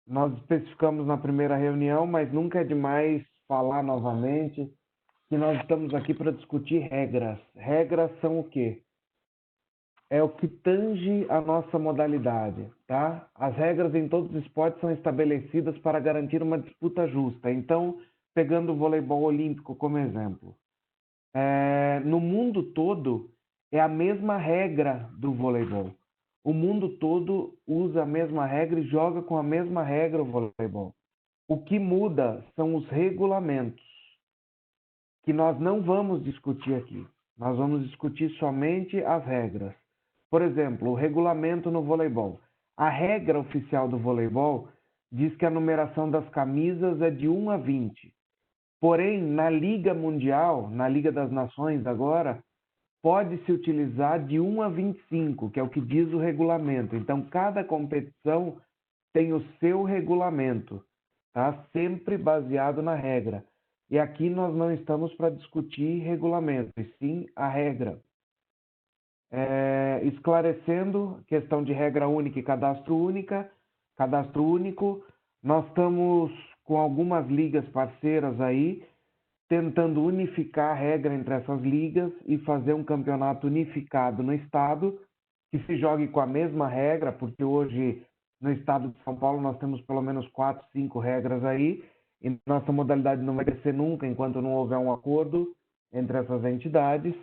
nós especificamos na primeira reunião, mas nunca é demais falar novamente que nós estamos aqui para discutir regras. Regras são o quê? É o que tange a nossa modalidade, tá? As regras em todos os esportes são estabelecidas para garantir uma disputa justa. Então, pegando o voleibol olímpico como exemplo, no mundo todo é a mesma regra do voleibol. O mundo todo usa a mesma regra e joga com a mesma regra o voleibol. O que muda são os regulamentos, que nós não vamos discutir aqui. Nós vamos discutir somente as regras. Por exemplo, o regulamento no voleibol. A regra oficial do voleibol diz que a numeração das camisas é de 1 a 20. Porém, na Liga Mundial, na Liga das Nações agora, pode-se utilizar de 1 a 25, que é o que diz o regulamento. Então, cada competição tem o seu regulamento, tá? Sempre baseado na regra. E aqui nós não estamos para discutir regulamento, e sim a regra. Esclarecendo, questão de regra única e cadastro único, nós estamos com algumas ligas parceiras aí, tentando unificar a regra entre essas ligas e fazer um campeonato unificado no estado, que se jogue com a mesma regra, porque hoje no estado de São Paulo nós temos pelo menos 4, 5 regras aí, e nossa modalidade não vai crescer nunca enquanto não houver um acordo entre essas entidades.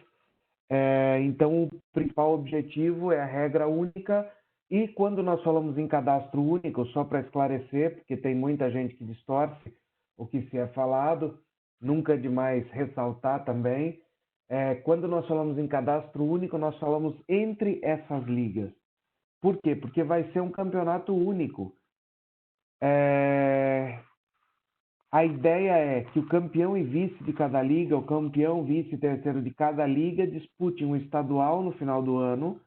Então, o principal objetivo é a regra única. E quando nós falamos em cadastro único, só para esclarecer, porque tem muita gente que distorce o que se é falado, nunca é demais ressaltar também, quando nós falamos em cadastro único, nós falamos entre essas ligas. Por quê? Porque vai ser um campeonato único. A ideia é que o campeão e vice de cada liga, o campeão, vice e terceiro de cada liga, disputem um estadual no final do ano,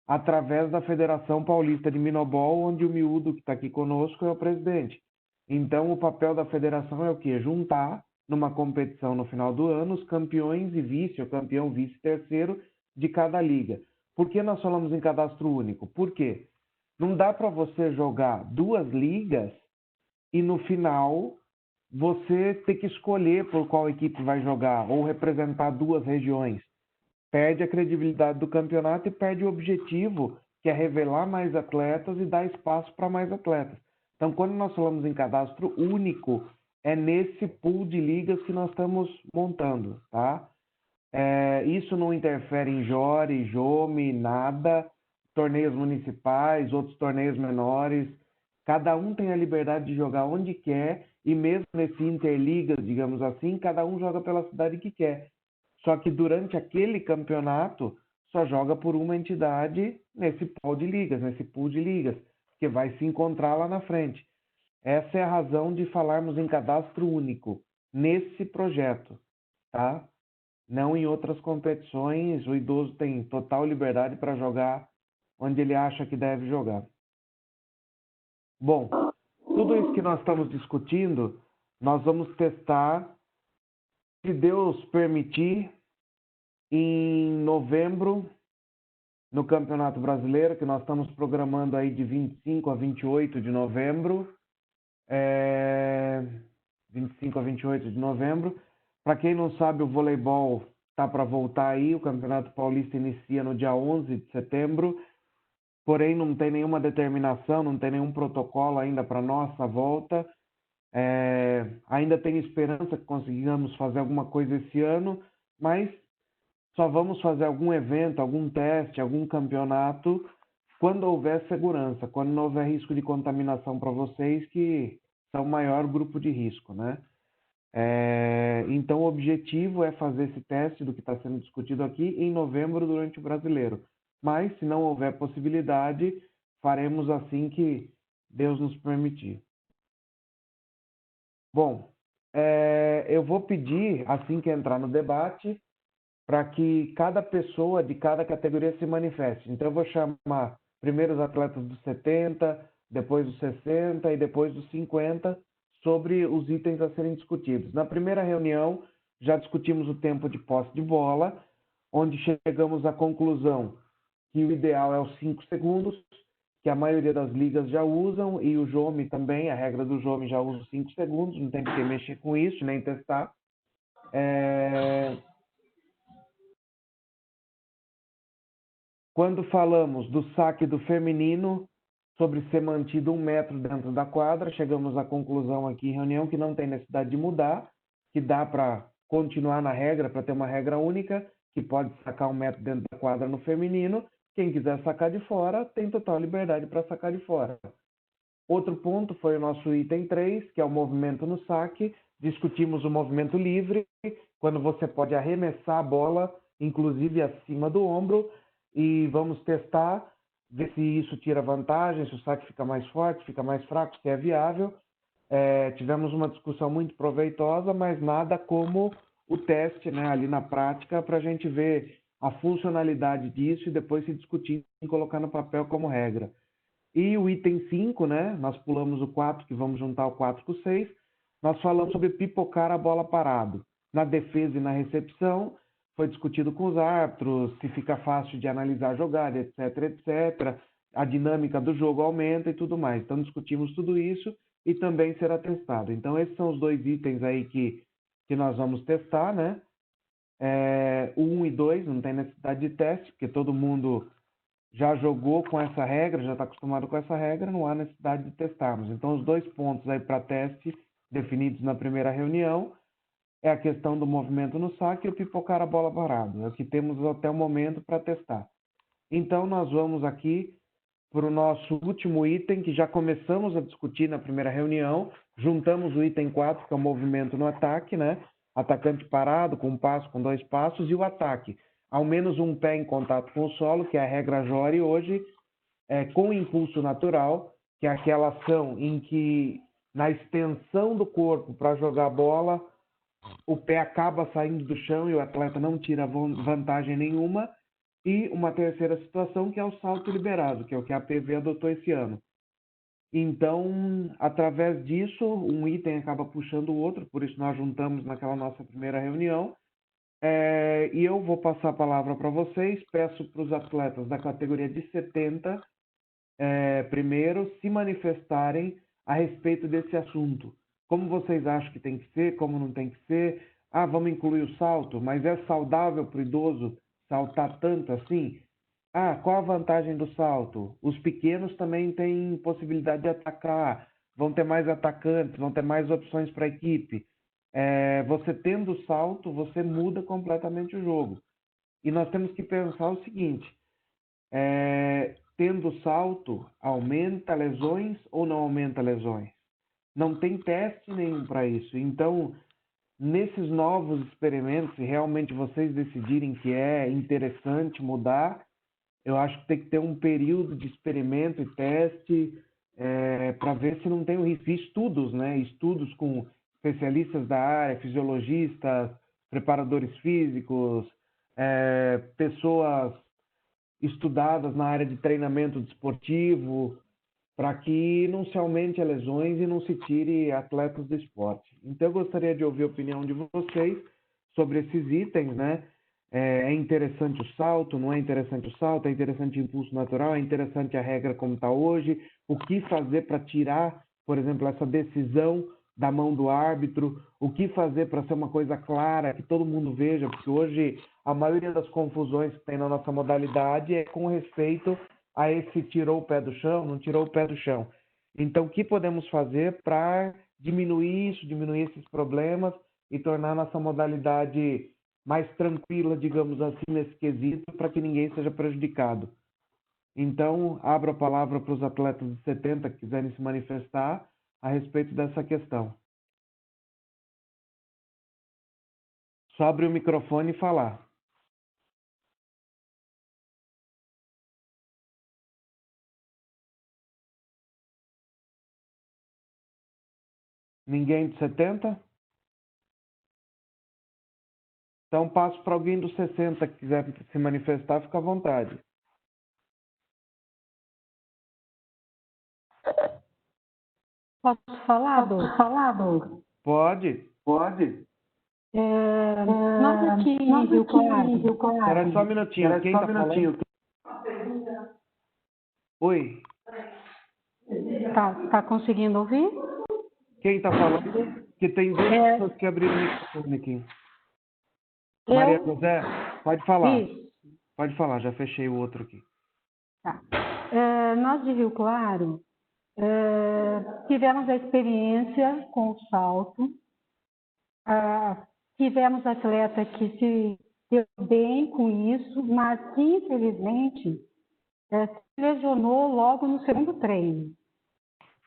através da Federação Paulista de Minobol, onde o miúdo que está aqui conosco é o presidente. Então, o papel da federação é o quê? Juntar, numa competição no final do ano, os campeões e vice, ou campeão, vice e terceiro de cada liga. Por que nós falamos em cadastro único? Por quê? Não dá para você jogar duas ligas e no final você ter que escolher por qual equipe vai jogar ou representar duas regiões. Perde a credibilidade do campeonato e perde o objetivo, que é revelar mais atletas e dar espaço para mais atletas. Então, quando nós falamos em cadastro único, é nesse pool de ligas que nós estamos montando, tá? Isso não interfere em Jore, Jome, nada, torneios municipais, outros torneios menores. Cada um tem a liberdade de jogar onde quer e mesmo nesse interligas, digamos assim, cada um joga pela cidade que quer. Só que durante aquele campeonato só joga por uma entidade nesse pool de ligas, que vai se encontrar lá na frente. Essa é a razão de falarmos em cadastro único nesse projeto, tá? Não em outras competições, o idoso tem total liberdade para jogar onde ele acha que deve jogar. Bom, tudo isso que nós estamos discutindo, nós vamos testar, se Deus permitir, em novembro, no Campeonato Brasileiro, que nós estamos programando aí de 25 a 28 de novembro. 25 a 28 de novembro. Para quem não sabe, o voleibol está para voltar aí. O Campeonato Paulista inicia no dia 11 de setembro. Porém, não tem nenhuma determinação, não tem nenhum protocolo ainda para nossa volta. Ainda tem esperança que consigamos fazer alguma coisa esse ano, mas só vamos fazer algum evento, algum teste, algum campeonato quando houver segurança, quando não houver risco de contaminação para vocês, que são o maior grupo de risco, né? Então, o objetivo é fazer esse teste do que está sendo discutido aqui em novembro durante o Brasileiro. Mas, se não houver possibilidade, faremos assim que Deus nos permitir. Bom, eu vou pedir, assim que entrar no debate, para que cada pessoa de cada categoria se manifeste. Então, eu vou chamar primeiro os atletas dos 70, depois dos 60 e depois dos 50, sobre os itens a serem discutidos. Na primeira reunião, já discutimos o tempo de posse de bola, onde chegamos à conclusão que o ideal é os 5 segundos, que a maioria das ligas já usam, e o JOMI também, a regra do JOMI já usa 5 segundos, não tem que mexer com isso, nem testar. Quando falamos do saque do feminino, sobre ser mantido 1 metro dentro da quadra, chegamos à conclusão aqui em reunião que não tem necessidade de mudar, que dá para continuar na regra, para ter uma regra única, que pode sacar 1 metro dentro da quadra no feminino. Quem quiser sacar de fora, tem total liberdade para sacar de fora. Outro ponto foi o nosso item 3, que é o movimento no saque. Discutimos o movimento livre, quando você pode arremessar a bola, inclusive acima do ombro, e vamos testar, ver se isso tira vantagem, se o saque fica mais forte, fica mais fraco, se é viável. Tivemos uma discussão muito proveitosa, mas nada como o teste, né, ali na prática, para a gente ver a funcionalidade disso e depois se discutir e colocar no papel como regra. E o item 5, né, nós pulamos o 4, que vamos juntar o 4 com o 6, nós falamos sobre pipocar a bola parado. Na defesa e na recepção, foi discutido com os árbitros, se fica fácil de analisar a jogada, etc, etc. A dinâmica do jogo aumenta e tudo mais. Então, discutimos tudo isso e também será testado. Então, esses são os 2 itens aí que nós vamos testar, né? O 1 e 2 não tem necessidade de teste, porque todo mundo já jogou com essa regra, já está acostumado com essa regra, não há necessidade de testarmos. Então, os 2 pontos aí para teste definidos na primeira reunião é a questão do movimento no saque e o pipocar a bola parado. É o que temos até o momento para testar. Então, nós vamos aqui para o nosso último item, que já começamos a discutir na primeira reunião. Juntamos o item 4, que é o movimento no ataque, né? Atacante parado, com um passo, com 2 passos, e o ataque. Ao menos um pé em contato com o solo, que é a regra Jory hoje, com impulso natural, que é aquela ação em que, na extensão do corpo para jogar a bola, o pé acaba saindo do chão e o atleta não tira vantagem nenhuma. E uma terceira situação, que é o salto liberado, que é o que a PV adotou esse ano. Então, através disso, um item acaba puxando o outro, por isso nós juntamos naquela nossa primeira reunião. E eu vou passar a palavra para vocês. Peço para os atletas da categoria de 70, primeiro, se manifestarem a respeito desse assunto. Como vocês acham que tem que ser, como não tem que ser? Vamos incluir o salto, mas é saudável para o idoso saltar tanto assim? Qual a vantagem do salto? Os pequenos também têm possibilidade de atacar, vão ter mais atacantes, vão ter mais opções para a equipe. Você tendo o salto, você muda completamente o jogo. E nós temos que pensar o seguinte, tendo salto, aumenta lesões ou não aumenta lesões? Não tem teste nenhum para isso. Então, nesses novos experimentos, se realmente vocês decidirem que é interessante mudar, eu acho que tem que ter um período de experimento e teste para ver se não tem o risco. Estudos, né? Estudos com especialistas da área, fisiologistas, preparadores físicos, pessoas estudadas na área de treinamento desportivo, para que não se aumente as lesões e não se tire atletas do esporte. Então, eu gostaria de ouvir a opinião de vocês sobre esses itens, né? É interessante o salto, não é interessante o salto, é interessante o impulso natural, é interessante a regra como está hoje, o que fazer para tirar, por exemplo, essa decisão da mão do árbitro, o que fazer para ser uma coisa clara, que todo mundo veja, porque hoje a maioria das confusões que tem na nossa modalidade é com respeito a esse tirou o pé do chão, não tirou o pé do chão. Então, o que podemos fazer para diminuir isso, diminuir esses problemas e tornar a nossa modalidade mais tranquila, digamos assim, nesse quesito, para que ninguém seja prejudicado? Então, abro a palavra para os atletas de 70 que quiserem se manifestar a respeito dessa questão. Só abrir o microfone e falar. Ninguém de 70? Então, passo para alguém dos 60 que quiser se manifestar, fica à vontade. Posso falar, Douglas? Pode. Nós aqui em Rio Claro. Espera só um minutinho. Quem está falando? Oi. tá conseguindo ouvir? Quem está falando? Que tem duas pessoas que abriram o microfone aqui. Maria José, pode falar. Isso. Pode falar, já fechei o outro aqui. Tá. Nós de Rio Claro tivemos a experiência com o salto. Tivemos atleta que se deu bem com isso, mas que, infelizmente, se lesionou logo no segundo treino.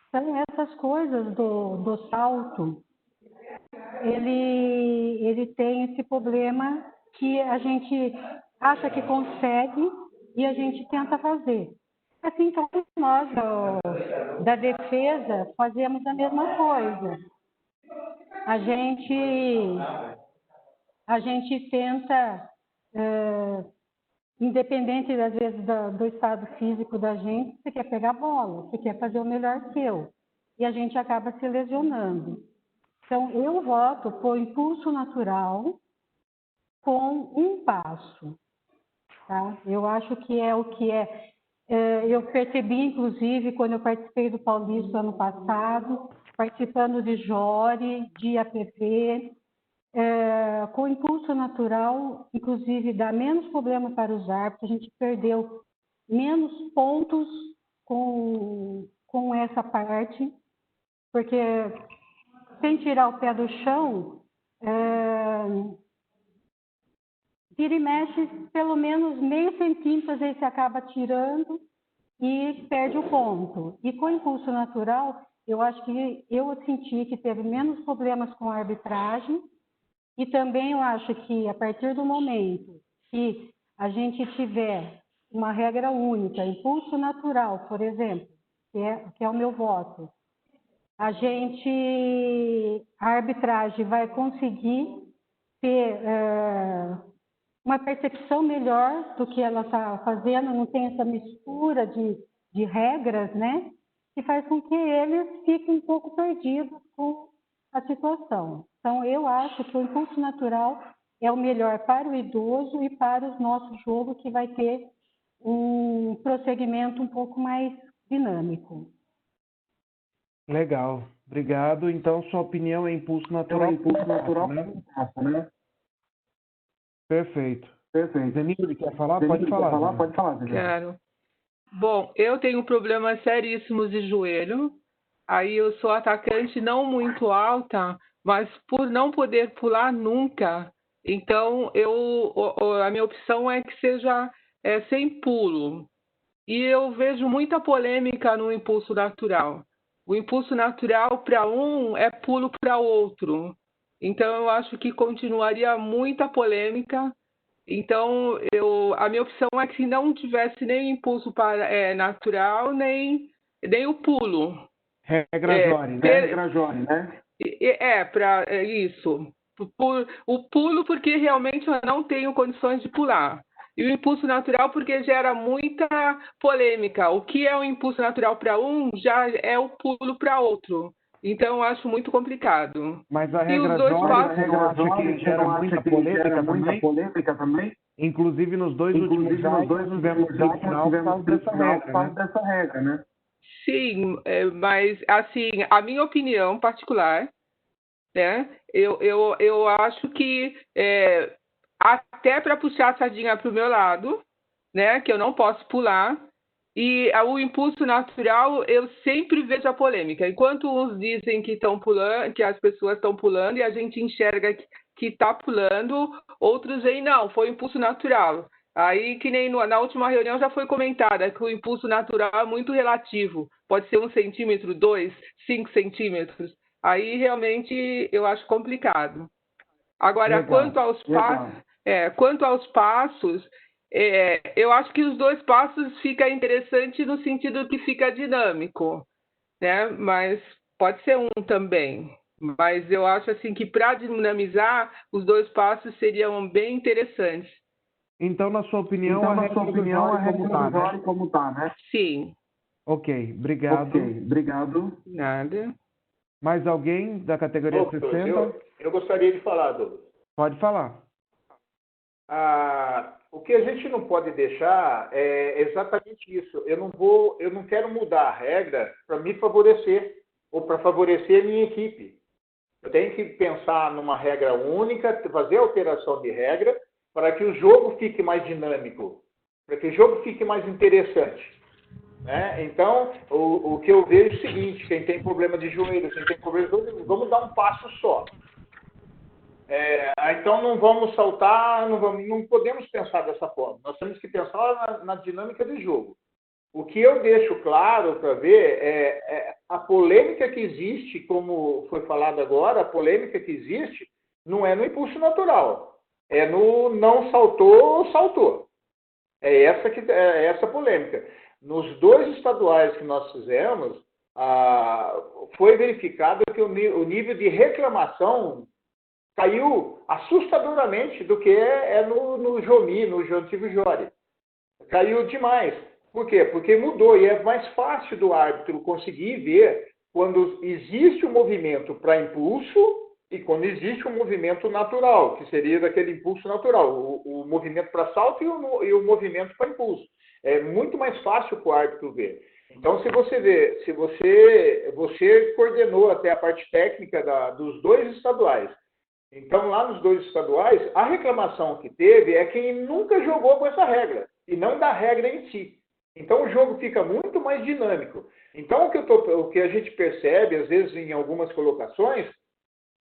Então, essas coisas do salto, ele tem esse problema que a gente acha que consegue e a gente tenta fazer. Assim como nós, da defesa, fazemos a mesma coisa. A gente tenta, independente, às vezes, do estado físico da gente, você quer pegar a bola, você quer fazer o melhor seu. E a gente acaba se lesionando. Então, eu voto por impulso natural com um passo. Tá? Eu acho que é o que é. Eu percebi, inclusive, quando eu participei do Paulista ano passado, participando de Jore, de APP, com impulso natural, inclusive, dá menos problema para os árbitros, a gente perdeu menos pontos com essa parte, porque sem tirar o pé do chão, vira e mexe, pelo menos meio centímetro, às vezes você acaba tirando e perde o ponto. E com impulso natural, eu acho que eu senti que teve menos problemas com a arbitragem e também eu acho que a partir do momento que a gente tiver uma regra única, impulso natural, por exemplo, que é o meu voto, a arbitragem vai conseguir ter uma percepção melhor do que ela está fazendo, não tem essa mistura de regras, né? Que faz com que eles fiquem um pouco perdidos com a situação. Então, eu acho que o impulso natural é o melhor para o idoso e para o nosso jogo, que vai ter um prosseguimento um pouco mais dinâmico. Legal, obrigado. Então, sua opinião é impulso natural? Né? Perfeito. Zenilde, quer falar? Pode falar. Pode falar. Quero. Bom, eu tenho problemas seríssimos de joelho. Aí eu sou atacante não muito alta, mas por não poder pular nunca. Então, a minha opção é que seja sem pulo. E eu vejo muita polêmica no impulso natural. O impulso natural para um é pulo para outro. Então, eu acho que continuaria muita polêmica. Então, a minha opção é que não tivesse nem impulso natural, nem o pulo. Regra Jore, né? Para isso. O pulo, porque realmente eu não tenho condições de pular. E o impulso natural, porque gera muita polêmica. O que é o impulso natural para um, já é o pulo para outro. Então, eu acho muito complicado. Mas a regra Jore, eu acho que gera muita polêmica também? Inclusive, nos dois últimos jogos, tivemos final por causa dessa regra, né? Sim, mas, assim, a minha opinião particular, né? Eu acho que até para puxar a sardinha para o meu lado, né? Que eu não posso pular. E o impulso natural, eu sempre vejo a polêmica. Enquanto uns dizem que estão pulando, que as pessoas estão pulando e a gente enxerga que está pulando, outros veem, não, foi o impulso natural. Aí, que nem na última reunião já foi comentada que o impulso natural é muito relativo. Pode ser 1 centímetro, 2, 5 centímetros. Aí, realmente, eu acho complicado. Agora, quanto aos passos, eu acho que os 2 passos fica interessante no sentido que fica dinâmico, né? Mas pode ser um também. Mas eu acho assim que para dinamizar, os 2 passos seriam bem interessantes. Então, na sua opinião, a regra Jore como está, né? Sim. Ok, obrigado. Nada. Mais alguém da categoria 60? Eu gostaria de falar, Douglas. Pode falar. O que a gente não pode deixar é exatamente isso. Eu não quero mudar a regra para me favorecer ou para favorecer a minha equipe. Eu tenho que pensar numa regra única, fazer alteração de regra para que o jogo fique mais dinâmico, para que o jogo fique mais interessante. Né? Então, o que eu vejo é o seguinte: quem tem problema de joelho, quem tem problema de joelho, vamos dar um passo só. Então não vamos saltar, não podemos pensar dessa forma. Nós temos que pensar na dinâmica do jogo. O que eu deixo claro para ver é a polêmica que existe, como foi falado agora, a polêmica que existe não é no impulso natural, é no não saltou, saltou. É essa polêmica. Nos 2 estaduais que nós fizemos, foi verificado que o nível de reclamação caiu assustadoramente do que no Jomi, no antigo Jori. Caiu demais. Por quê? Porque mudou e é mais fácil do árbitro conseguir ver quando existe um movimento para impulso e quando existe um movimento natural, que seria daquele impulso natural, o movimento para salto e o movimento para impulso. É muito mais fácil para o árbitro ver. Então, se você coordenou até a parte técnica dos 2 estaduais. Então, lá nos 2 estaduais, a reclamação que teve é quem nunca jogou com essa regra, e não da regra em si. Então, o jogo fica muito mais dinâmico. Então, o que a gente percebe, às vezes, em algumas colocações,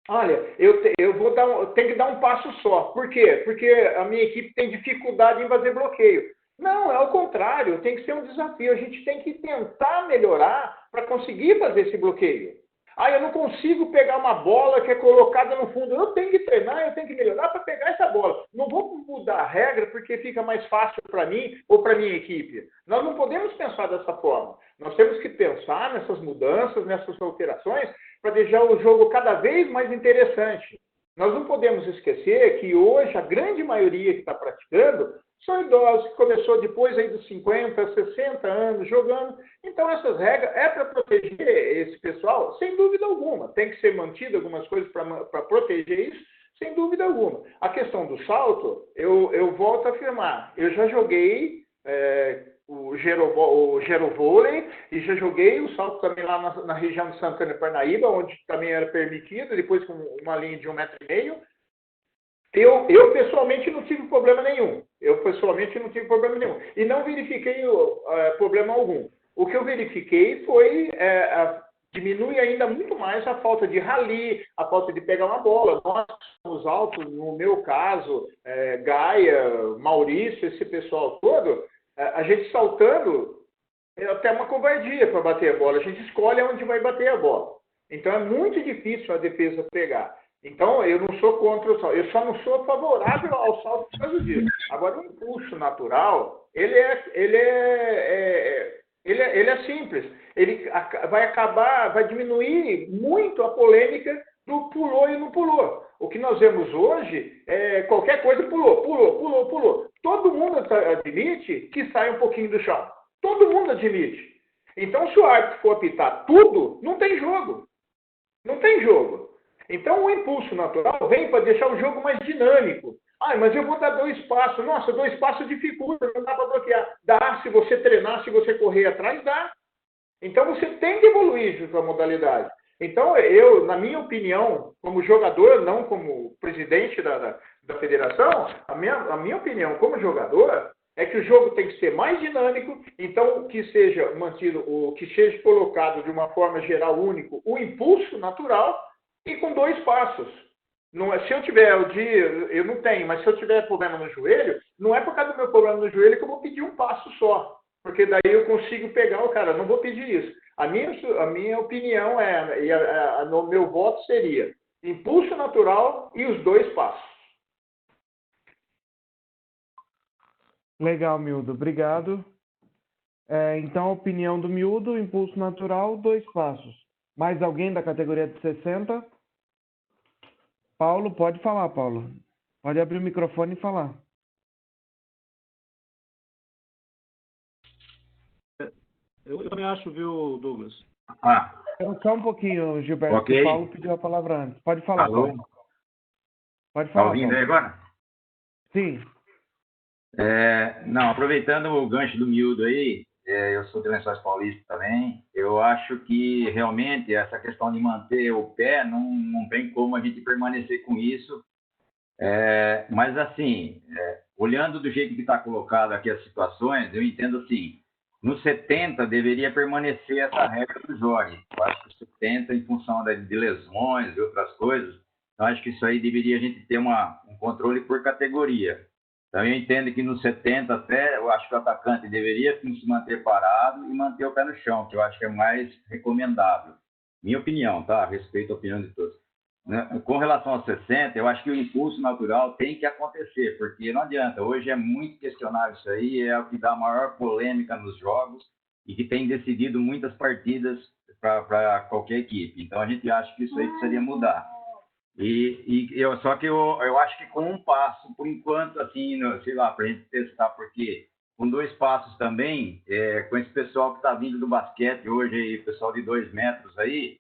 olha, eu tenho que dar um passo só. Por quê? Porque a minha equipe tem dificuldade em fazer bloqueio. Não, é o contrário, tem que ser um desafio. A gente tem que tentar melhorar para conseguir fazer esse bloqueio. Eu não consigo pegar uma bola que é colocada no fundo. Eu tenho que treinar, eu tenho que melhorar para pegar essa bola. Não vou mudar a regra porque fica mais fácil para mim ou para a minha equipe. Nós não podemos pensar dessa forma. Nós temos que pensar nessas mudanças, nessas alterações, para deixar o jogo cada vez mais interessante. Nós não podemos esquecer que hoje a grande maioria que está praticando são idosos que começou depois aí dos 50, 60 anos jogando. Então essas regras é para proteger esse pessoal, sem dúvida alguma. Tem que ser mantido algumas coisas para proteger isso, sem dúvida alguma. A questão do salto, eu volto a afirmar. Eu já joguei o Gerovôlei e já joguei o salto também lá na região de Santana e Parnaíba, onde também era permitido, depois com uma linha de 1,5 m. Eu pessoalmente não tive problema nenhum. E não verifiquei problema algum. O que eu verifiquei foi diminui ainda muito mais a falta de rally, a falta de pegar uma bola. Nós somos altos, no meu caso, Gaia, Maurício, esse pessoal todo, a gente saltando é até uma covardia para bater a bola. A gente escolhe onde vai bater a bola. Então é muito difícil a defesa pegar. Então, eu não sou contra o salto, eu só não sou favorável ao salto por causa disso. Agora, o impulso natural, ele é simples. Ele vai diminuir muito a polêmica do pulou e não pulou. O que nós vemos hoje é qualquer coisa pulou. Todo mundo admite que sai um pouquinho do chão. Todo mundo admite. Então, se o árbitro for apitar tudo, não tem jogo. Não tem jogo. Então, o impulso natural vem para deixar o jogo mais dinâmico. Mas eu vou dar 2 passos. Nossa, 2 passos dificulta, não dá para bloquear. Dá, se você treinar, se você correr atrás, dá. Então, você tem que evoluir com a modalidade. Então, na minha opinião, como jogador, não como presidente da federação, a minha opinião como jogador é que o jogo tem que ser mais dinâmico, então que seja mantido, que seja colocado de uma forma geral único, o impulso natural, e com 2 passos. Não é, se eu tiver eu não tenho, mas se eu tiver problema no joelho, não é por causa do meu problema no joelho que eu vou pedir um passo só. Porque daí eu consigo pegar o cara, eu não vou pedir isso. A minha opinião no meu voto seria impulso natural e os 2 passos. Legal, Mildo. Obrigado. Então, a opinião do Mildo, impulso natural, 2 passos. Mais alguém da categoria de 60? Paulo, pode falar, Paulo. Pode abrir o microfone e falar. Eu também acho, viu, Douglas? Só um pouquinho, Gilberto. Okay. O Paulo pediu a palavra antes. Pode falar, Alô? Paulo. Pode falar, Tá ouvindo Paulo. aí agora? Sim. Não, aproveitando o gancho do miúdo aí, eu sou de Lençóis Paulista também, eu acho que realmente essa questão de manter o pé, não tem como a gente permanecer com isso, mas assim, olhando do jeito que está colocado aqui as situações, eu entendo assim, no 70 deveria permanecer essa regra do Jorge, eu acho que o 70 em função de lesões e outras coisas, eu acho que isso aí deveria a gente ter um controle por categoria. Então, eu entendo que no 70 até, eu acho que o atacante deveria sim, se manter parado e manter o pé no chão, que eu acho que é mais recomendável. Minha opinião, tá? Respeito a opinião de todos. Com relação aos 60, eu acho que o impulso natural tem que acontecer, porque não adianta. Hoje é muito questionável isso aí, é o que dá maior polêmica nos jogos e que tem decidido muitas partidas para qualquer equipe. Então, a gente acha que isso aí precisaria mudar. Só que eu acho que com um passo, por enquanto, assim, sei lá, para a gente testar, porque com 2 passos também, com esse pessoal que está vindo do basquete hoje, aí, pessoal de 2 metros aí,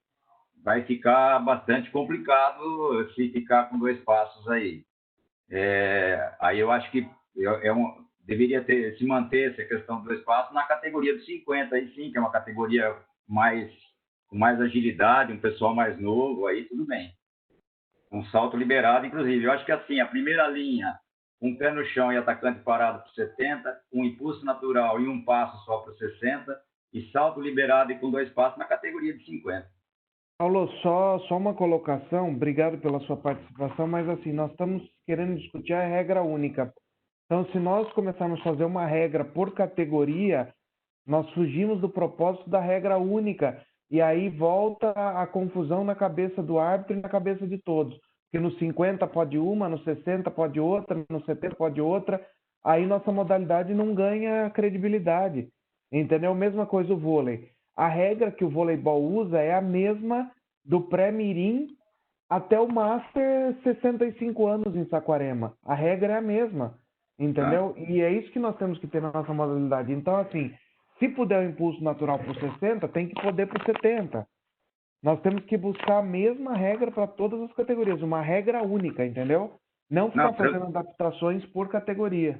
vai ficar bastante complicado se ficar com 2 passos aí. Aí eu acho que deveria se manter essa questão de 2 passos na categoria dos 50, aí sim, que é uma categoria com mais agilidade, um pessoal mais novo, aí tudo bem. Um salto liberado, inclusive. Eu acho que assim, a primeira linha, um pé no chão e atacante parado para 70, um impulso natural e um passo só para 60, e salto liberado e com 2 passos na categoria de 50. Paulo, só uma colocação, obrigado pela sua participação, mas assim, nós estamos querendo discutir a regra única. Então, se nós começarmos a fazer uma regra por categoria, nós fugimos do propósito da regra única. E aí volta a confusão na cabeça do árbitro e na cabeça de todos. Porque no 50 pode uma, no 60 pode outra, no 70 pode outra. Aí nossa modalidade não ganha credibilidade. Entendeu? Mesma coisa o vôlei. A regra que o voleibol usa é a mesma do pré-mirim até o Master 65 anos em Saquarema. A regra é a mesma. Entendeu? E é isso que nós temos que ter na nossa modalidade. Então, assim, se puder o impulso natural para o 60, tem que poder para o 70. Nós temos que buscar a mesma regra para todas as categorias, uma regra única, entendeu? Não ficar fazendo adaptações por categoria.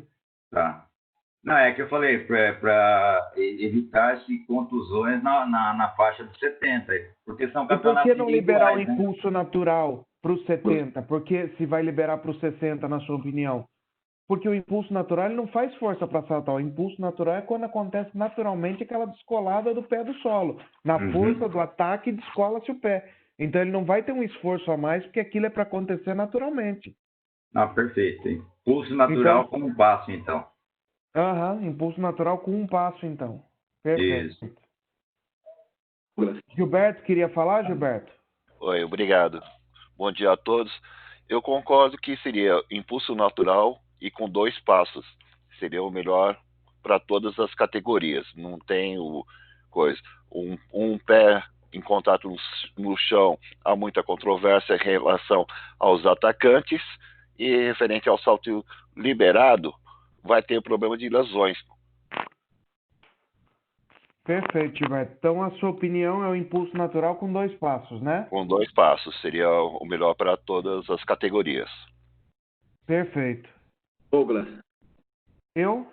Tá. Não, é que eu falei, para evitar-se contusões na faixa dos 70, porque são campeonatos. E por que não liberar o impulso natural para os 70? Porque se vai liberar para os 60, na sua opinião? Porque o impulso natural ele não faz força para saltar. O impulso natural é quando acontece naturalmente aquela descolada do pé do solo. Na força do ataque, descola-se o pé. Então ele não vai ter um esforço a mais, porque aquilo é para acontecer naturalmente. Perfeito. Impulso natural então, com um passo, então. Impulso natural com um passo, então. Perfeito. Isso. Gilberto, queria falar, Gilberto? Oi, obrigado. Bom dia a todos. Eu concordo que seria impulso natural e com 2 passos. Seria o melhor para todas as categorias. Não tem coisa. Um pé em contato no chão, há muita controvérsia em relação aos atacantes, e referente ao salto liberado, vai ter problema de lesões. Perfeito, Gilberto. Então a sua opinião é o impulso natural com 2 passos, né? Com 2 passos. Seria o melhor para todas as categorias. Perfeito. Douglas. Eu?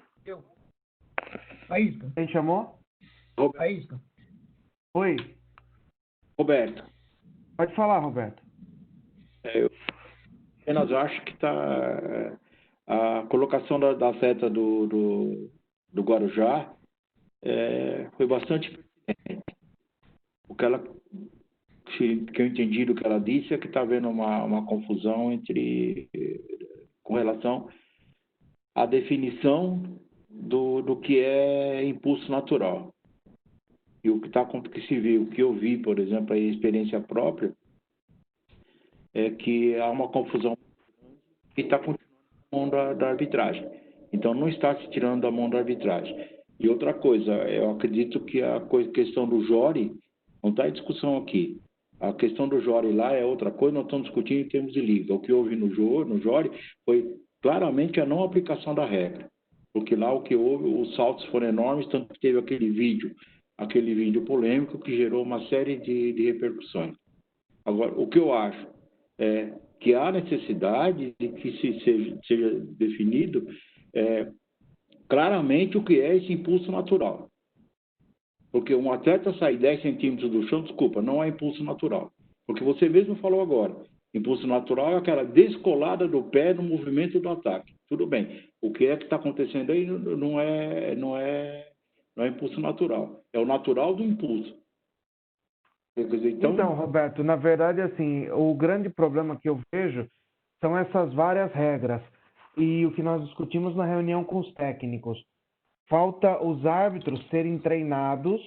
Faísca. Quem chamou? Faísca. Oi. Roberto. Pode falar, Roberto. Eu apenas acho que a colocação da seta do Guarujá foi bastante pertinente. Que eu entendi do que ela disse é que está havendo uma confusão com relação à definição do que é impulso natural. E o que se viu, o que eu vi, por exemplo, a experiência própria, é que há uma confusão que está continuando na mão da arbitragem. Então, não está se tirando da mão da arbitragem. E outra coisa, eu acredito que a questão do Jori não está em discussão aqui. A questão do Jori lá é outra coisa, nós estamos discutindo em termos de liga. O que houve no Jori foi claramente a não aplicação da regra. Porque lá o que houve, os saltos foram enormes, tanto que teve aquele vídeo polêmico que gerou uma série de repercussões. Agora, o que eu acho é que há necessidade de que seja definido claramente o que é esse impulso natural. Porque um atleta sair 10 centímetros do chão, desculpa, não é impulso natural. Porque você mesmo falou agora, impulso natural é aquela descolada do pé no movimento do ataque. Tudo bem. O que é que está acontecendo aí não é impulso natural. É o natural do impulso. Quer dizer, Então, Roberto, na verdade, assim, o grande problema que eu vejo são essas várias regras. E o que nós discutimos na reunião com os técnicos. Falta os árbitros serem treinados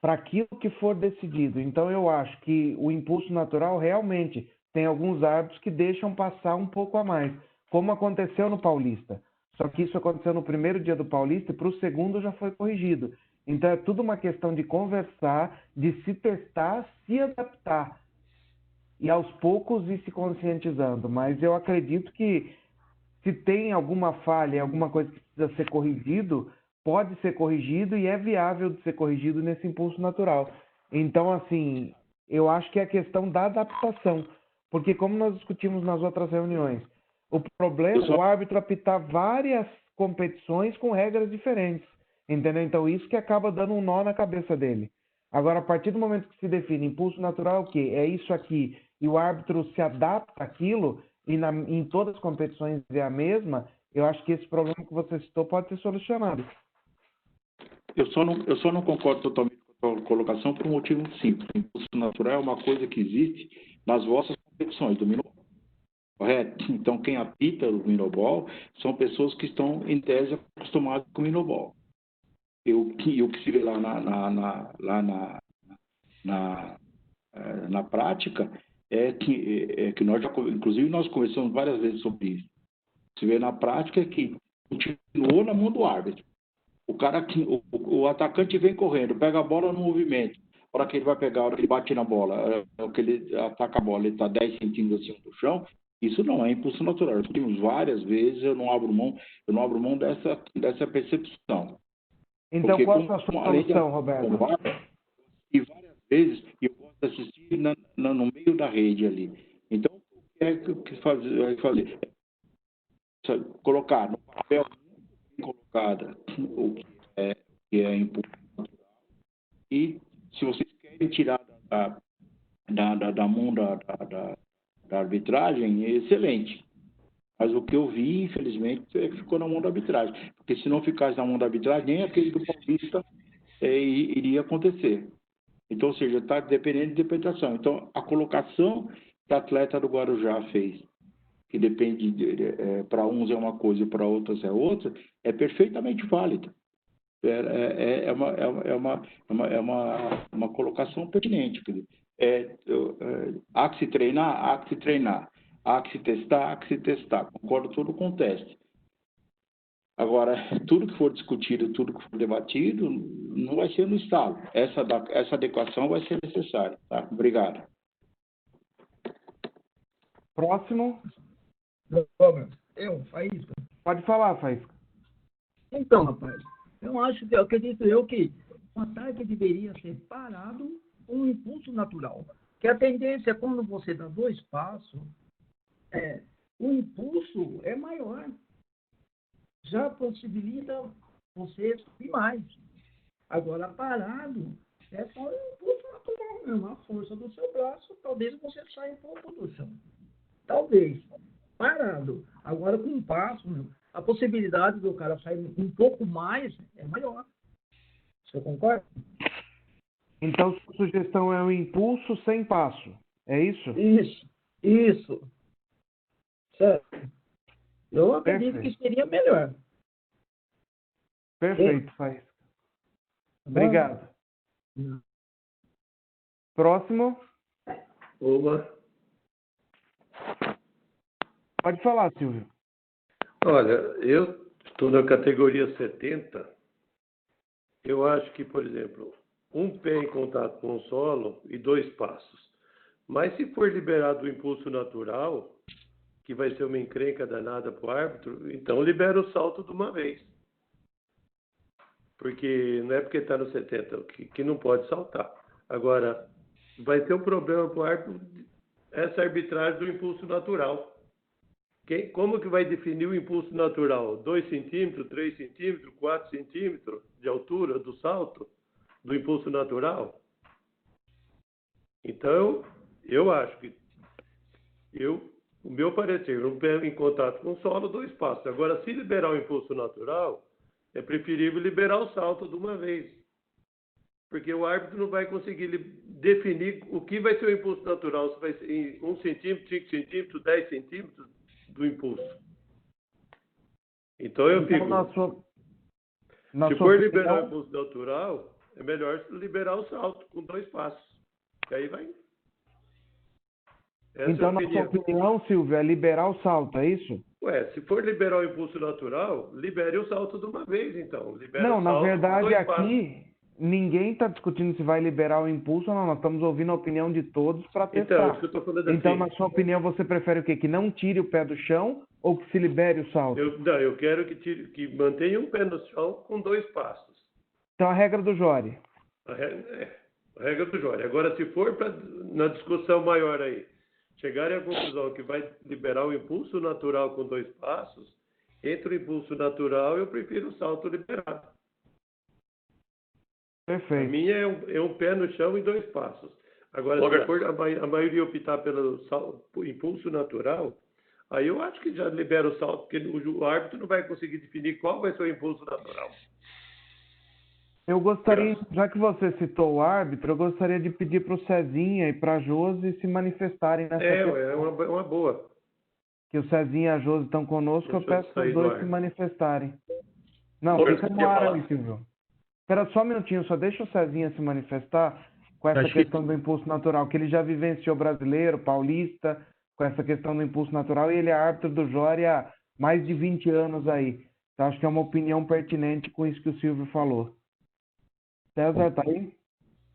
para aquilo que for decidido. Então, eu acho que o impulso natural realmente tem alguns árbitros que deixam passar um pouco a mais, como aconteceu no Paulista. Só que isso aconteceu no primeiro dia do Paulista e para o segundo já foi corrigido. Então, é tudo uma questão de conversar, de se testar, se adaptar. E aos poucos ir se conscientizando. Mas eu acredito que se tem alguma falha, alguma coisa que precisa ser corrigido, pode ser corrigido e é viável de ser corrigido nesse impulso natural. Então, assim, eu acho que é a questão da adaptação. Porque como nós discutimos nas outras reuniões, o problema é o árbitro apitar várias competições com regras diferentes. Entendeu? Então, isso que acaba dando um nó na cabeça dele. Agora, a partir do momento que se define impulso natural, o quê? É isso aqui. E o árbitro se adapta àquilo, e em todas as competições é a mesma, eu acho que esse problema que você citou pode ser solucionado. Eu só não concordo totalmente com a sua colocação por um motivo simples. O impulso natural é uma coisa que existe nas vossas competições do minobol. Correto? Então, quem apita o minobol são pessoas que estão, em tese, acostumadas com o minobol. E o que se vê lá na prática é que nós já, inclusive, nós conversamos várias vezes sobre isso. Se vê na prática é que continuou na mão do árbitro. O atacante vem correndo, pega a bola no movimento. A hora que ele vai pegar, a hora que ele bate na bola, a hora que ele ataca a bola, ele está 10 centímetros acima do chão. Isso não é impulso natural. Nós temos várias vezes, eu não abro mão dessa percepção. Então, porque, qual a sua solução, Roberto? E várias vezes eu gosto de assistir no meio da rede ali. Então, o que é que fazer? Colocar no papel colocada o que é impulso natural. E se vocês querem tirar da mão da arbitragem, é excelente. Mas o que eu vi, infelizmente, é que ficou na mão da arbitragem. Porque se não ficasse na mão da arbitragem, nem aquele do Paulista iria acontecer. Então, ou seja, está dependendo de interpretação. Então, a colocação que a atleta do Guarujá fez, que depende, para uns é uma coisa e para outros é outra, é perfeitamente válida. É uma colocação pertinente. Há que se treinar, há que se treinar. Há que se testar, há que se testar. Concordo todo com o teste. Agora, tudo que for discutido, tudo que for debatido, não vai ser no estalo. Essa adequação vai ser necessária. Tá? Obrigado. Próximo. Faísca. Pode falar, Faísca. Então, rapaz, acredito que o ataque deveria ser parado com um impulso natural. Que a tendência é quando você dá 2 passos, o impulso é maior. Já possibilita você subir mais. Agora, parado, é só um impulso natural mesmo, a força do seu braço, talvez você saia um pouco do chão. Talvez. Parado. Agora, com um passo, a possibilidade do cara sair um pouco mais é maior. Você concorda? Então, sua sugestão é um impulso sem passo. É isso? Isso. Certo. Eu acredito que seria melhor. Perfeito, Faísca. Obrigado. Próximo. Oba. Pode falar, Silvio. Olha, eu estou na categoria 70. Eu acho que, por exemplo, um pé em contato com o solo e 2 passos. Mas se for liberado o impulso natural, que vai ser uma encrenca danada para o árbitro, então libera o salto de uma vez. Porque não é porque está no 70 que não pode saltar. Agora, vai ter um problema para o árbitro essa arbitragem do impulso natural. Como que vai definir o impulso natural? 2 centímetros, 3 centímetros, 4 centímetros de altura do salto do impulso natural? Então, eu acho que o meu parecer, um pé em contato com o solo, 2 passos. Agora, se liberar o impulso natural, é preferível liberar o salto de uma vez. Porque o árbitro não vai conseguir definir o que vai ser o impulso natural, se vai ser em 1 centímetro, 5 centímetros, 10 centímetros do impulso. Então, eu fico... Se for liberar o impulso natural, é melhor liberar o salto com 2 passos. E aí vai... Então, na sua opinião, Silvio, é liberar o salto, é isso? Se for liberar o impulso natural, libere o salto de uma vez, então. Não, na verdade, aqui, ninguém está discutindo se vai liberar o impulso ou não. Nós estamos ouvindo a opinião de todos para testar. Então, isso que eu estou falando assim. Então, na sua opinião, você prefere o quê? Que não tire o pé do chão ou que se libere o salto? Eu quero que mantenha um pé no chão com 2 passos. Então, a regra do Jory. A regra do Jory. Agora, se for na discussão maior aí, chegarem à conclusão que vai liberar o impulso natural com 2 passos, entre o impulso natural, eu prefiro o salto liberado. Perfeito. A minha é um pé no chão e 2 passos. Agora, se for a maioria optar pelo impulso natural, aí eu acho que já libera o salto, porque o árbitro não vai conseguir definir qual vai ser o impulso natural. Eu gostaria, já que você citou o árbitro, eu gostaria de pedir para o Cezinha e para a Josi se manifestarem nessa questão. É uma boa. Que o Cezinha e a Josi estão conosco, eu peço para os dois se manifestarem. Não, fica no ar aí, Silvio. Espera só um minutinho, só deixa o Cezinha se manifestar com essa questão do impulso natural, que ele já vivenciou brasileiro, paulista, com essa questão do impulso natural, e ele é árbitro do Jory há mais de 20 anos aí. Então, acho que é uma opinião pertinente com isso que o Silvio falou. César, tá aí?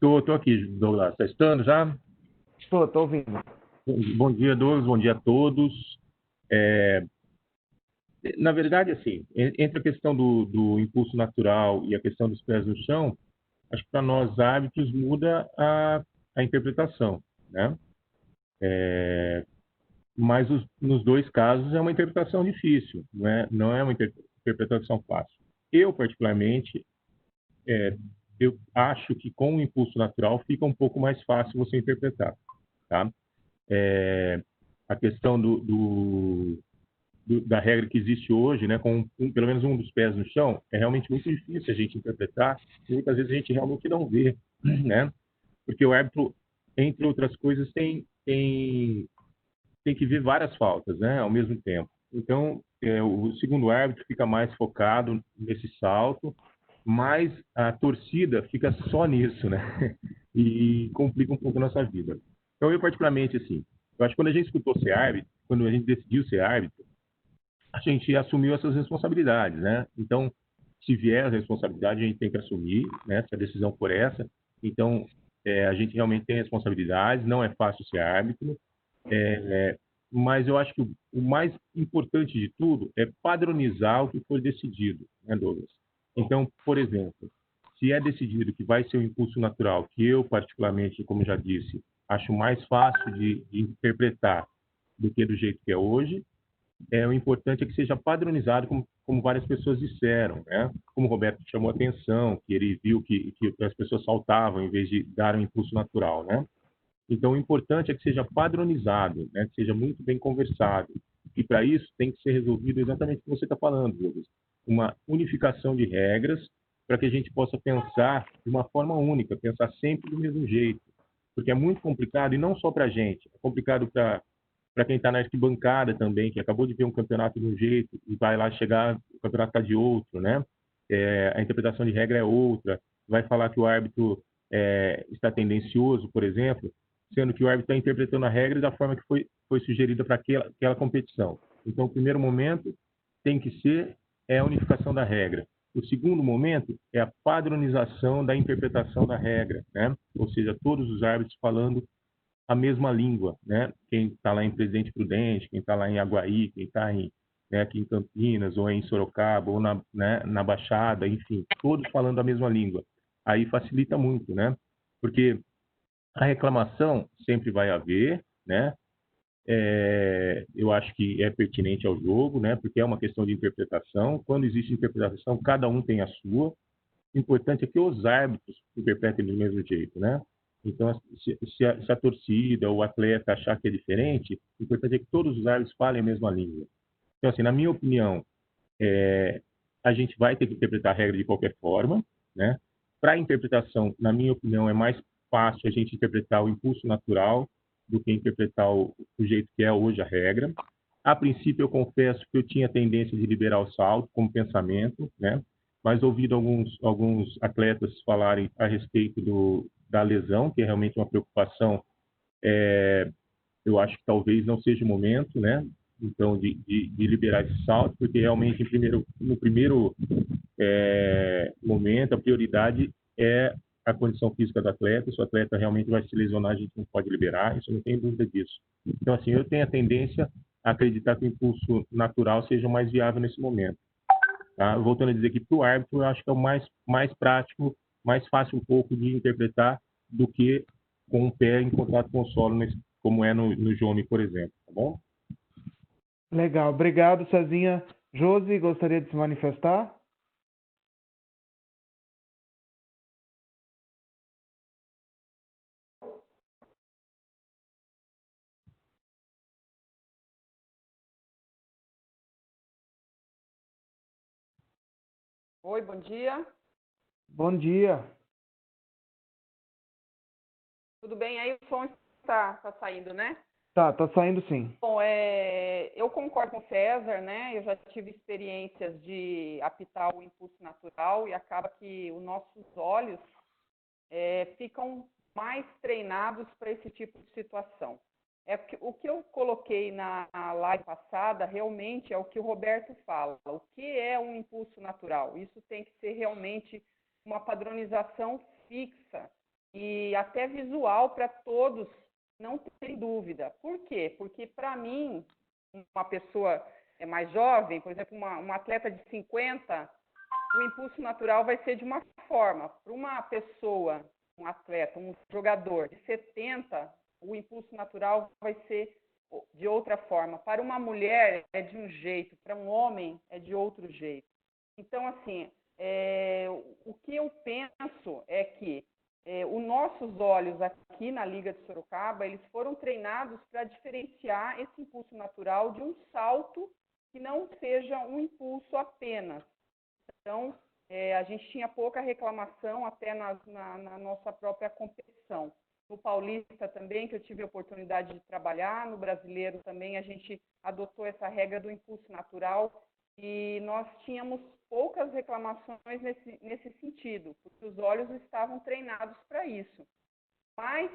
Tô aqui, Douglas. Tá estando já? Tô ouvindo. Bom dia, Douglas. Bom dia a todos. Na verdade, assim, entre a questão do impulso natural e a questão dos pés no chão, acho que para nós árbitros muda a interpretação, né? Mas nos 2 casos é uma interpretação difícil, não é uma interpretação fácil. Eu, particularmente, eu acho que com o impulso natural fica um pouco mais fácil você interpretar, tá? A questão da regra que existe hoje, né, com pelo menos um dos pés no chão, é realmente muito difícil a gente interpretar, e muitas vezes a gente realmente não vê, né? Porque o árbitro, entre outras coisas, tem que ver várias faltas, né, ao mesmo tempo. Então, o segundo árbitro fica mais focado nesse salto, mas a torcida fica só nisso, né? E complica um pouco a nossa vida. Então, eu particularmente, assim, eu acho que quando a gente escutou ser árbitro, quando a gente decidiu ser árbitro, a gente assumiu essas responsabilidades, né? Então, se vier a responsabilidade, a gente tem que assumir, né? Se a decisão for essa. Então, a gente realmente tem responsabilidades, não é fácil ser árbitro, mas eu acho que o mais importante de tudo é padronizar o que for decidido, né, Douglas? Então, por exemplo, se é decidido que vai ser o impulso natural, que eu, particularmente, como já disse, acho mais fácil de interpretar do que do jeito que é hoje, o importante é que seja padronizado, como várias pessoas disseram, né? Como o Roberto chamou a atenção, que ele viu que as pessoas saltavam em vez de dar um impulso natural, né? Então, o importante é que seja padronizado, né? Que seja muito bem conversado. E, para isso, tem que ser resolvido exatamente o que você está falando, Douglas. Uma unificação de regras para que a gente possa pensar de uma forma única, pensar sempre do mesmo jeito. Porque é muito complicado, e não só para a gente, é complicado para quem está na arquibancada também, que acabou de ver um campeonato de um jeito e vai lá chegar, o campeonato está de outro, né? A interpretação de regra é outra, vai falar que o árbitro está tendencioso, por exemplo, sendo que o árbitro está interpretando a regra da forma que foi sugerida para aquela competição. Então, o primeiro momento tem que ser a unificação da regra. O segundo momento é a padronização da interpretação da regra, né? Ou seja, todos os árbitros falando a mesma língua, né? Quem está lá em Presidente Prudente, quem está lá em Aguaí, quem está aqui em Campinas, ou em Sorocaba, ou na Baixada, enfim, todos falando a mesma língua. Aí facilita muito, né? Porque a reclamação sempre vai haver, né? eu acho que é pertinente ao jogo, né? Porque é uma questão de interpretação. Quando existe interpretação, cada um tem a sua. O importante é que os árbitros interpretem do mesmo jeito, né? Então, se a torcida ou o atleta achar que é diferente, o importante é que todos os árbitros falem a mesma língua. Então, assim, na minha opinião, a gente vai ter que interpretar a regra de qualquer forma, né? Para a interpretação, na minha opinião, é mais fácil a gente interpretar o impulso natural do que interpretar o jeito que é hoje a regra. A princípio, eu confesso que eu tinha tendência de liberar o salto como pensamento, né? Mas ouvido alguns atletas falarem a respeito da lesão, que é realmente uma preocupação, eu acho que talvez não seja o momento, né? Então, de liberar esse salto, porque realmente no primeiro momento, a prioridade é a condição física do atleta. Se o atleta realmente vai se lesionar, a gente não pode liberar, isso não tem dúvida disso. Então, assim, eu tenho a tendência a acreditar que o impulso natural seja mais viável nesse momento. Tá? Voltando a dizer que para o árbitro, eu acho que é o mais prático, mais fácil um pouco de interpretar do que com o pé em contato com o solo, como é no Jome, por exemplo. Tá bom? Legal, obrigado, Cezinha. Josi, gostaria de se manifestar? Oi, bom dia. Bom dia. Tudo bem? Aí o som está saindo, né? Tá saindo sim. Bom, eu concordo com o César, né? Eu já tive experiências de apitar o impulso natural e acaba que os nossos olhos ficam mais treinados para esse tipo de situação. O que eu coloquei na live passada realmente é o que o Roberto fala. O que é um impulso natural? Isso tem que ser realmente uma padronização fixa e até visual para todos, não tem dúvida. Por quê? Porque, para mim, uma pessoa mais jovem, por exemplo, uma atleta de 50, o impulso natural vai ser de uma forma. Para uma pessoa, um atleta, um jogador de 70, o impulso natural vai ser de outra forma. Para uma mulher é de um jeito, para um homem é de outro jeito. Então, assim, o que eu penso é que os nossos olhos aqui na Liga de Sorocaba, eles foram treinados para diferenciar esse impulso natural de um salto que não seja um impulso apenas. Então, a gente tinha pouca reclamação até na nossa própria competição. No Paulista também, que eu tive a oportunidade de trabalhar, no Brasileiro também a gente adotou essa regra do impulso natural e nós tínhamos poucas reclamações nesse sentido, porque os olhos estavam treinados para isso. Mas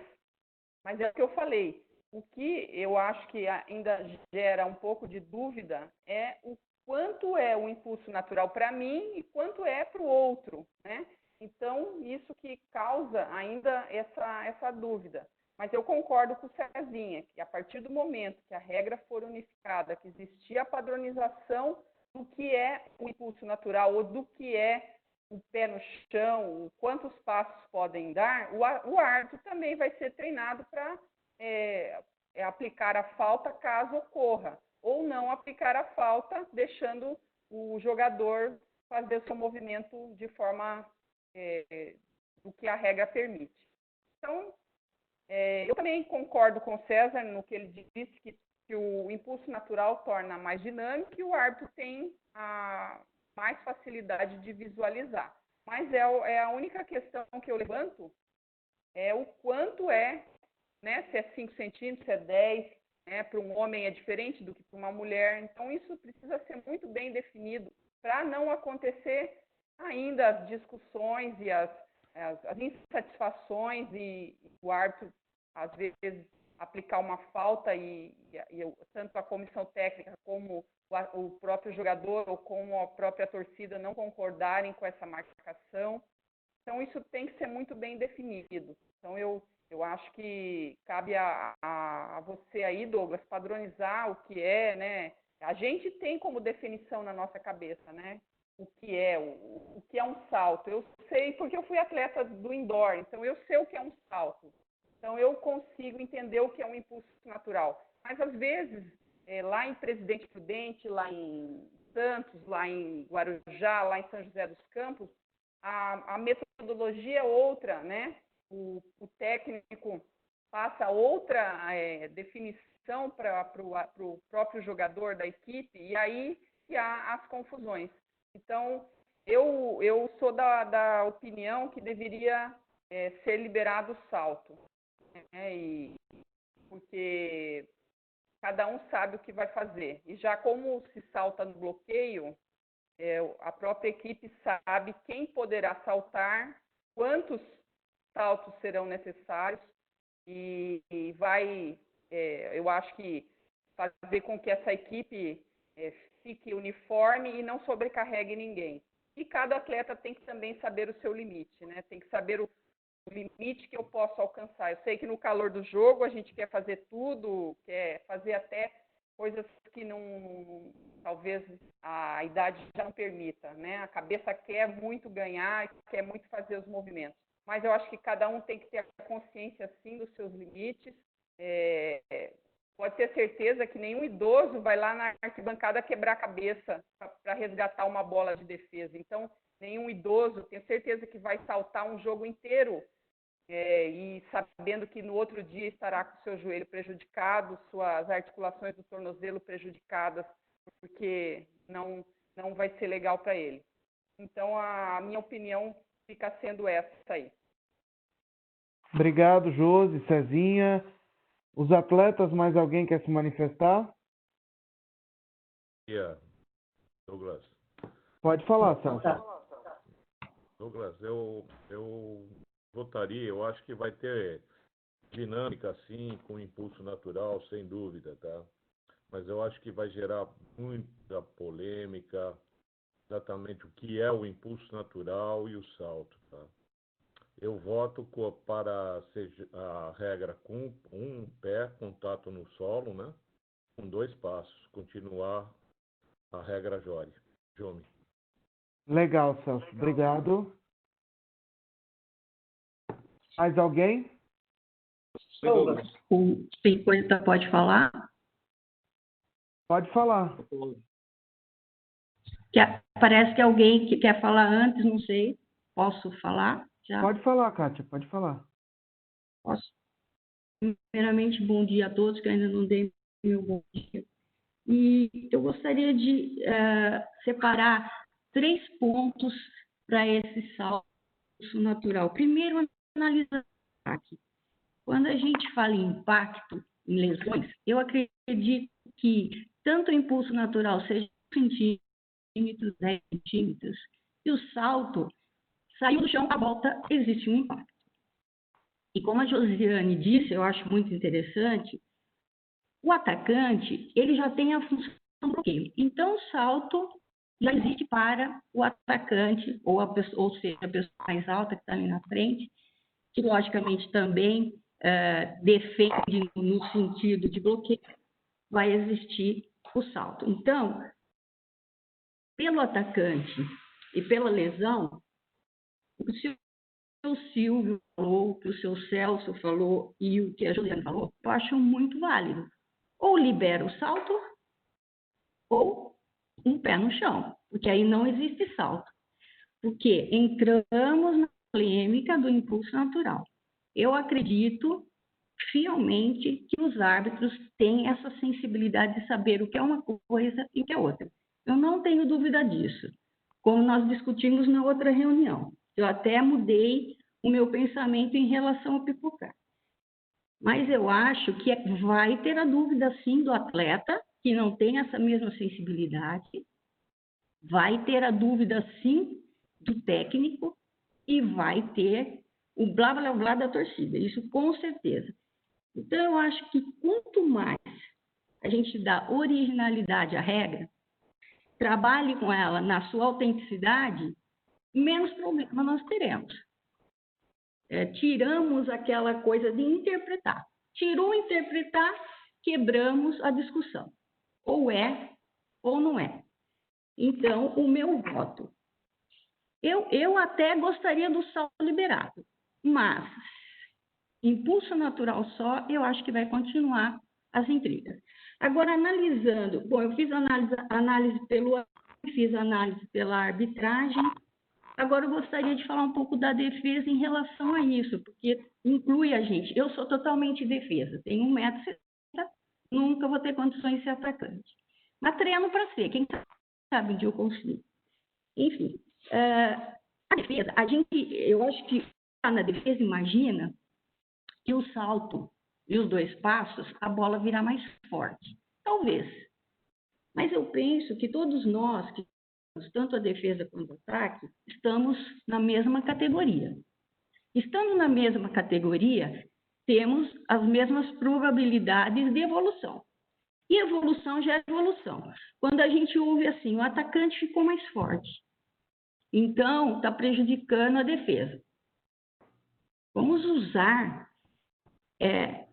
é o que eu falei, o que eu acho que ainda gera um pouco de dúvida é o quanto é o impulso natural para mim e quanto é para o outro, né? Então, isso que causa ainda essa dúvida. Mas eu concordo com o Cezinha, que a partir do momento que a regra for unificada, que existir a padronização do que é o impulso natural ou do que é o pé no chão, quantos passos podem dar, o árbitro também vai ser treinado para aplicar a falta caso ocorra, ou não aplicar a falta, deixando o jogador fazer o seu movimento de forma do que a regra permite. Então, eu também concordo com o César no que ele disse, que o impulso natural torna mais dinâmico e o árbitro tem mais facilidade de visualizar. Mas a única questão que eu levanto é o quanto né, se é 5 centímetros, se é 10, né, para um homem é diferente do que para uma mulher. Então, isso precisa ser muito bem definido para não acontecer ainda as discussões e as insatisfações e o árbitro, às vezes, aplicar uma falta e tanto a comissão técnica como o próprio jogador ou como a própria torcida não concordarem com essa marcação. Então, isso tem que ser muito bem definido. Então, eu acho que cabe a você aí, Douglas, padronizar o que é, né? A gente tem como definição na nossa cabeça, né? O que é um salto. Eu sei, porque eu fui atleta do indoor, então eu sei o que é um salto. Então, eu consigo entender o que é um impulso natural. Mas, às vezes, lá em Presidente Prudente, lá em Santos, lá em Guarujá, lá em São José dos Campos, a metodologia é outra, né? O técnico passa outra definição para o próprio jogador da equipe, e aí que há as confusões. Então, eu sou da opinião que deveria ser liberado o salto, né? Porque cada um sabe o que vai fazer. E já como se salta no bloqueio, a própria equipe sabe quem poderá saltar, quantos saltos serão necessários e vai, eu acho que fazer com que essa equipe fique uniforme e não sobrecarregue ninguém. E cada atleta tem que também saber o seu limite, né? Tem que saber o limite que eu posso alcançar. Eu sei que no calor do jogo a gente quer fazer tudo, quer fazer até coisas que talvez a idade já não permita, né? A cabeça quer muito ganhar, quer muito fazer os movimentos. Mas eu acho que cada um tem que ter a consciência, sim, dos seus limites. Pode ter certeza que nenhum idoso vai lá na arquibancada quebrar a cabeça para resgatar uma bola de defesa. Então, nenhum idoso, tenho certeza que vai saltar um jogo inteiro e sabendo que no outro dia estará com o seu joelho prejudicado, suas articulações do tornozelo prejudicadas, porque não vai ser legal para ele. Então, a minha opinião fica sendo essa aí. Obrigado, Josi, Cezinha. Os atletas, mais alguém quer se manifestar? Douglas. Pode falar, Celso. Douglas, eu votaria, eu acho que vai ter dinâmica, sim, com impulso natural, sem dúvida, tá? Mas eu acho que vai gerar muita polêmica, exatamente o que é o impulso natural e o salto, tá? Eu voto para a regra com um pé, contato no solo, né? Com 2 passos, continuar a regra Jome. Legal, Celso. Obrigado. Mais alguém? O 50 pode falar? Pode falar. Parece que alguém que quer falar antes, não sei. Posso falar? Já? Pode falar, Kátia, pode falar. Posso? Primeiramente, bom dia a todos, que ainda não dei meu bom dia. E eu gostaria de separar 3 pontos para esse salto natural. Primeiro, analisar aqui. Quando a gente fala em impacto, em lesões, eu acredito que tanto o impulso natural seja 5 centímetros, 10 centímetros, e o salto saiu do chão, a volta, existe um impacto. E como a Josiane disse, eu acho muito interessante, o atacante, ele já tem a função do bloqueio. Então, o salto já existe para o atacante, ou seja, a pessoa mais alta que está ali na frente, que logicamente também defende no sentido de bloqueio, vai existir o salto. Então, pelo atacante e pela lesão, o que o Silvio falou, o que o seu Celso falou e o que a Juliana falou, eu acho muito válido. Ou libera o salto, ou um pé no chão, porque aí não existe salto. Porque entramos na polêmica do impulso natural. Eu acredito fielmente que os árbitros têm essa sensibilidade de saber o que é uma coisa e o que é outra. Eu não tenho dúvida disso, como nós discutimos na outra reunião. Eu até mudei o meu pensamento em relação ao pipocar. Mas eu acho que vai ter a dúvida, sim, do atleta, que não tem essa mesma sensibilidade, vai ter a dúvida, sim, do técnico e vai ter o blá, blá, blá da torcida, isso com certeza. Então, eu acho que quanto mais a gente dá originalidade à regra, trabalhe com ela na sua autenticidade, menos problema nós teremos. Tiramos aquela coisa de interpretar. Tirou interpretar, quebramos a discussão. Ou é, ou não é. Então, o meu voto. Eu até gostaria do salto liberado, mas impulso natural só, eu acho que vai continuar as intrigas. Agora, analisando, bom, eu fiz análise fiz análise pela arbitragem, agora eu gostaria de falar um pouco da defesa em relação a isso, porque inclui a gente. Eu sou totalmente defesa, tenho 1,70 m, nunca vou ter condições de ser atacante. Mas treino para ser, quem sabe onde eu consigo. Enfim, a defesa, eu acho que na defesa imagina que o salto e os 2 passos, a bola virá mais forte. Talvez. Mas eu penso que todos nós, que tanto a defesa quanto o ataque, estamos na mesma categoria. Estando na mesma categoria, temos as mesmas probabilidades de evolução. E evolução já é evolução. Quando a gente ouve assim, o atacante ficou mais forte. Então, está prejudicando a defesa. Vamos usar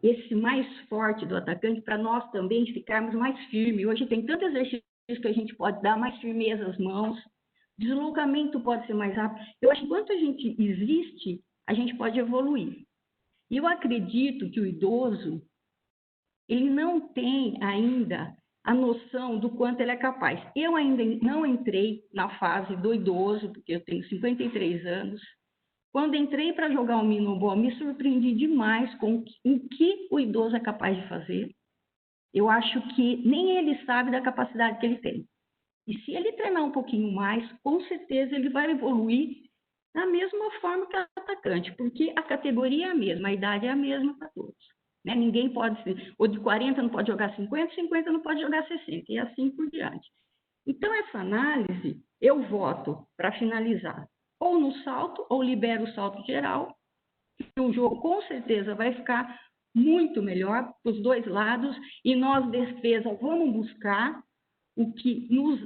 esse mais forte do atacante para nós também ficarmos mais firmes. Hoje tem tanto exercício que a gente pode dar mais firmeza às mãos, deslocamento pode ser mais rápido. Eu acho que enquanto a gente existe, a gente pode evoluir. E eu acredito que o idoso, ele não tem ainda a noção do quanto ele é capaz. Eu ainda não entrei na fase do idoso, porque eu tenho 53 anos. Quando entrei para jogar o minobol, me surpreendi demais com o que o idoso é capaz de fazer. Eu acho que nem ele sabe da capacidade que ele tem. E se ele treinar um pouquinho mais, com certeza ele vai evoluir da mesma forma que o atacante, porque a categoria é a mesma, a idade é a mesma para todos. Né? Ninguém pode ser, ou de 40 não pode jogar 50, 50 não pode jogar 60, e assim por diante. Então, essa análise, eu voto para finalizar ou no salto, ou libero o salto geral, o jogo com certeza vai ficar muito melhor para os 2 lados, e nós, defesa, vamos buscar o que nos...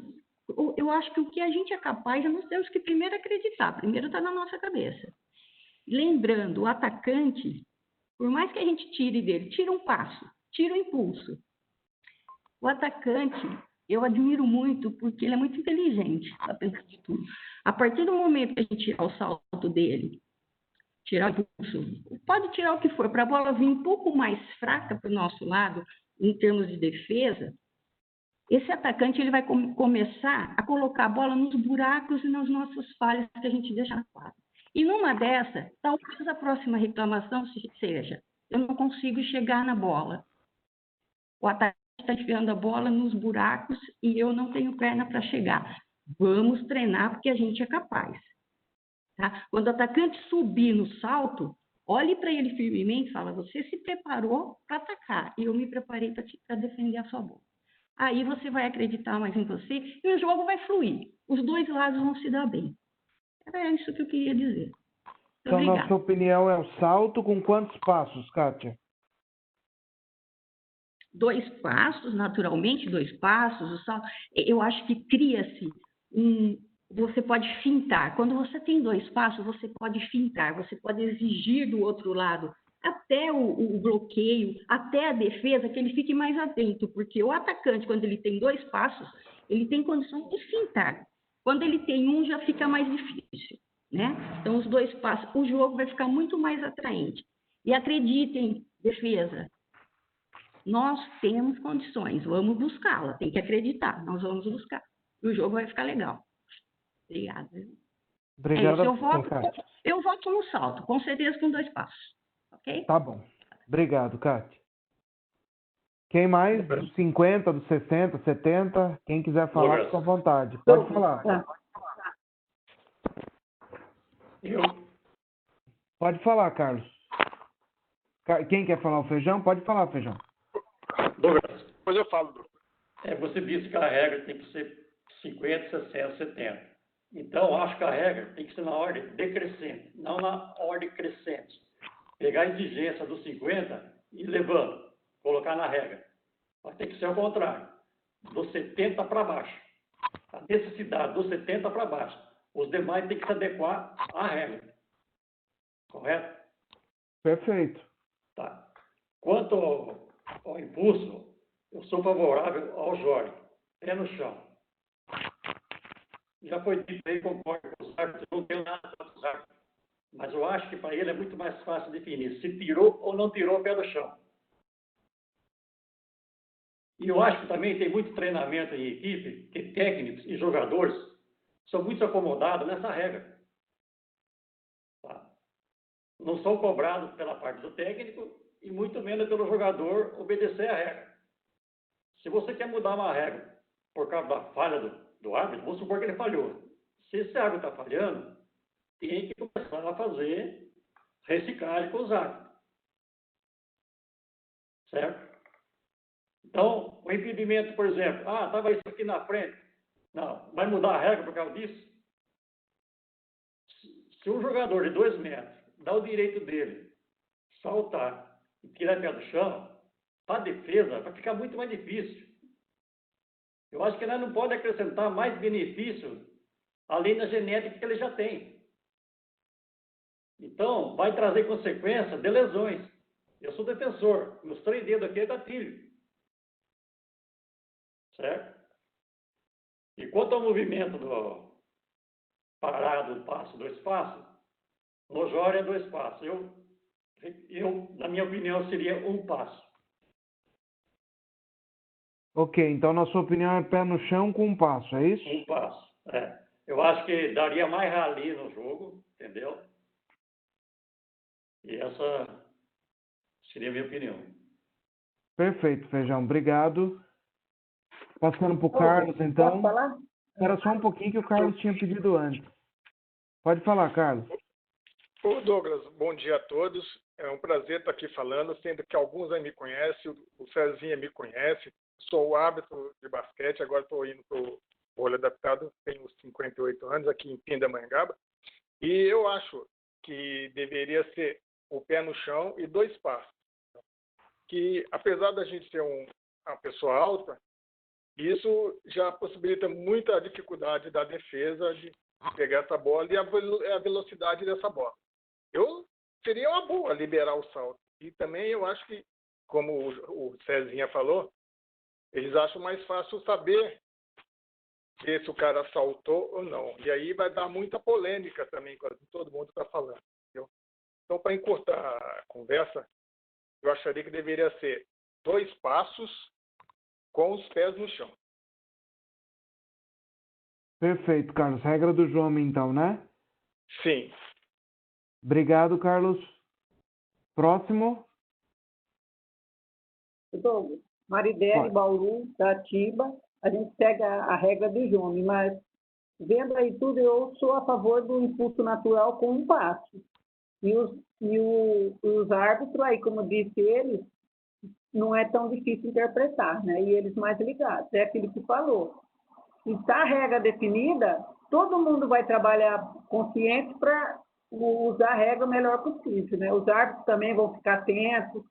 Eu acho que o que a gente é capaz, nós temos que primeiro acreditar, primeiro está na nossa cabeça. Lembrando, o atacante, por mais que a gente tire dele, tira um passo, tira um impulso. O atacante, eu admiro muito, porque ele é muito inteligente, apesar de tudo. A partir do momento que a gente tirar o salto dele, tirar o impulso, pode tirar o que for, para a bola vir um pouco mais fraca para o nosso lado, em termos de defesa, esse atacante ele vai começar a colocar a bola nos buracos e nas nossas falhas que a gente deixa na quadra. E numa dessa, talvez a próxima reclamação seja, eu não consigo chegar na bola. O atacante está enfiando a bola nos buracos e eu não tenho perna para chegar. Vamos treinar porque a gente é capaz. Tá? Quando o atacante subir no salto, olhe para ele firmemente e fala, você se preparou para atacar e eu me preparei para defender a sua bola. Aí você vai acreditar mais em você e o jogo vai fluir. Os 2 lados vão se dar bem. Era isso que eu queria dizer. Então, Obrigada. na sua opinião, é o salto com quantos passos, Kátia? 2 passos, naturalmente, 2 passos, o salto. Eu acho que cria-se você pode fintar. Quando você tem 2 passos, você pode fintar, você pode exigir do outro lado até o bloqueio, até a defesa, que ele fique mais atento, porque o atacante, quando ele tem 2 passos, ele tem condições de fintar. Quando ele tem um, já fica mais difícil, né? Então, os 2 passos, o jogo vai ficar muito mais atraente. E acreditem, defesa, nós temos condições, vamos buscá-la, tem que acreditar, nós vamos buscar. E o jogo vai ficar legal. Obrigada. Obrigado. Eu voto no salto, com certeza com 2 passos. Ok? Tá bom. Obrigado, Kátia. Quem mais? Dos 50, dos 60, 70? Quem quiser falar, fica à vontade. Pode falar. Pode falar, Carlos. Quem quer falar o Feijão? Pode falar, Feijão. Douglas, depois eu falo. Você disse que a regra tem que ser 50, 60, 70. Então, acho que a regra tem que ser na ordem decrescente, não na ordem crescente. Pegar a exigência dos 50 e levando, colocar na regra. Mas tem que ser ao contrário, dos 70 para baixo. A necessidade dos 70 para baixo. Os demais têm que se adequar à regra. Correto? Perfeito. Tá. Quanto ao impulso, eu sou favorável ao Jorge. Pé no chão. Já foi dito aí, concordo com os árbitros, não tenho nada para os árbitros. Mas eu acho que para ele é muito mais fácil definir se tirou ou não tirou o pé do chão. E eu acho que também tem muito treinamento em equipe, que técnicos e jogadores são muito acomodados nessa regra. Tá? Não são cobrados pela parte do técnico e muito menos pelo jogador obedecer a regra. Se você quer mudar uma regra por causa da falha do árbitro, vamos supor que ele falhou. Se esse árbitro está falhando, tem que começar a fazer reciclagem com os árbitros. Certo? Então, o impedimento, por exemplo, estava isso aqui na frente. Não, vai mudar a regra por causa disso? Se um jogador de 2 metros dá o direito dele saltar e tirar o pé do chão, para a defesa vai ficar muito mais difícil. Eu acho que nós não podemos acrescentar mais benefício além da genética que ele já tem. Então, vai trazer consequência de lesões. Eu sou defensor, meus 3 dedos aqui é gatilho. Certo? E quanto ao movimento do parado, passo, 2 passos, no Jória é 2 passos. Eu, na minha opinião, seria 1 passo. Ok, então na sua opinião é pé no chão com 1 passo, é isso? 1 passo, Eu acho que daria mais rali no jogo, entendeu? E essa seria a minha opinião. Perfeito, Feijão, obrigado. Passando para o Carlos, então. Posso falar? Era só um pouquinho que o Carlos tinha pedido antes. Pode falar, Carlos. Ô Douglas, bom dia a todos. É um prazer estar aqui falando, sendo que alguns aí me conhecem, o Cezinha me conhece. Sou árbitro de basquete, agora estou indo para o Olho Adaptado, tenho 58 anos, aqui em Pindamonhangaba. E eu acho que deveria ser o pé no chão e 2 passos. Que, apesar da gente ser uma pessoa alta, isso já possibilita muita dificuldade da defesa de pegar essa bola e a velocidade dessa bola. Seria uma boa liberar o salto. E também eu acho que, como o Cezinha falou, eles acham mais fácil saber se o cara saltou ou não. E aí vai dar muita polêmica também, quando todo mundo está falando. Entendeu? Então, para encurtar a conversa, eu acharia que deveria ser 2 passos com os pés no chão. Perfeito, Carlos. Regra do João, então, né? Sim. Obrigado, Carlos. Próximo. Douglas, Maridele, Bauru, Tatiba, a gente pega a regra do João, mas vendo aí tudo, eu sou a favor do impulso natural com 1 passo. E os árbitros aí, como disse eles, não é tão difícil interpretar, né? E eles mais ligados, é aquilo que falou. E está a regra definida, todo mundo vai trabalhar consciente para usar a regra o melhor possível, né? Os árbitros também vão ficar atentos,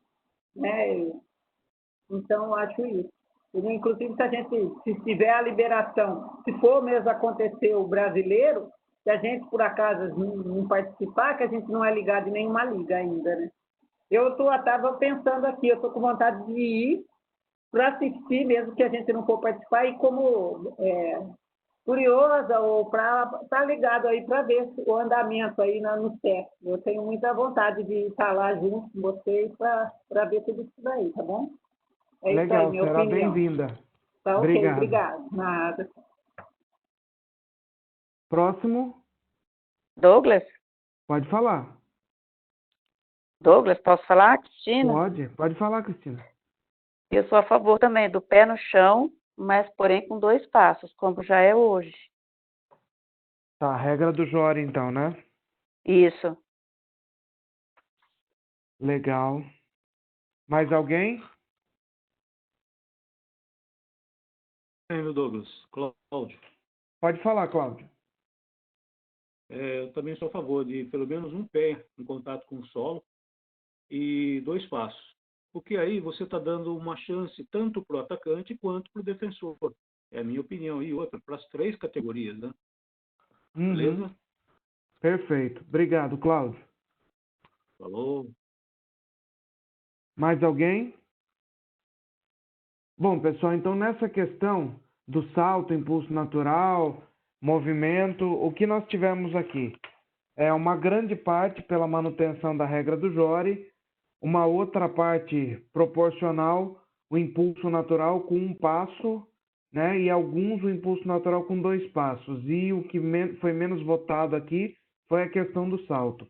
né? Então, acho isso. Inclusive, se tiver a liberação, se for mesmo acontecer o brasileiro, se a gente, por acaso, não participar, que a gente não é ligado em nenhuma liga ainda, né? Eu estava pensando aqui, eu estou com vontade de ir para assistir, mesmo que a gente não for participar, e como curiosa, ou para estar ligado aí para ver o andamento aí no testes. Eu tenho muita vontade de estar lá junto com vocês para ver tudo isso daí, tá bom? É legal, isso aí, minha será opinião. bem-vinda. Tá, obrigado. ok, obrigado. Nada. Próximo. Douglas? Pode falar. Douglas, posso falar, Cristina? Pode falar, Cristina. Eu sou a favor também do pé no chão, mas porém com 2 passos, como já é hoje. Tá, regra do Jória, então, né? Isso. Legal. Mais alguém? Douglas, Cláudio. Pode falar, Cláudio. Eu também sou a favor de pelo menos 1 pé em contato com o solo e 2 passos. Porque aí você está dando uma chance tanto para o atacante quanto para o defensor. É a minha opinião. E outra, para as 3 categorias, né? Beleza? Perfeito. Obrigado, Cláudio. Falou. Mais alguém? Bom, pessoal, então nessa questão do salto, impulso natural, movimento, o que nós tivemos aqui? uma grande parte pela manutenção da regra do Jore, uma outra parte proporcional, o impulso natural com 1 passo, né? E alguns o impulso natural com 2 passos. E o que foi menos votado aqui foi a questão do salto.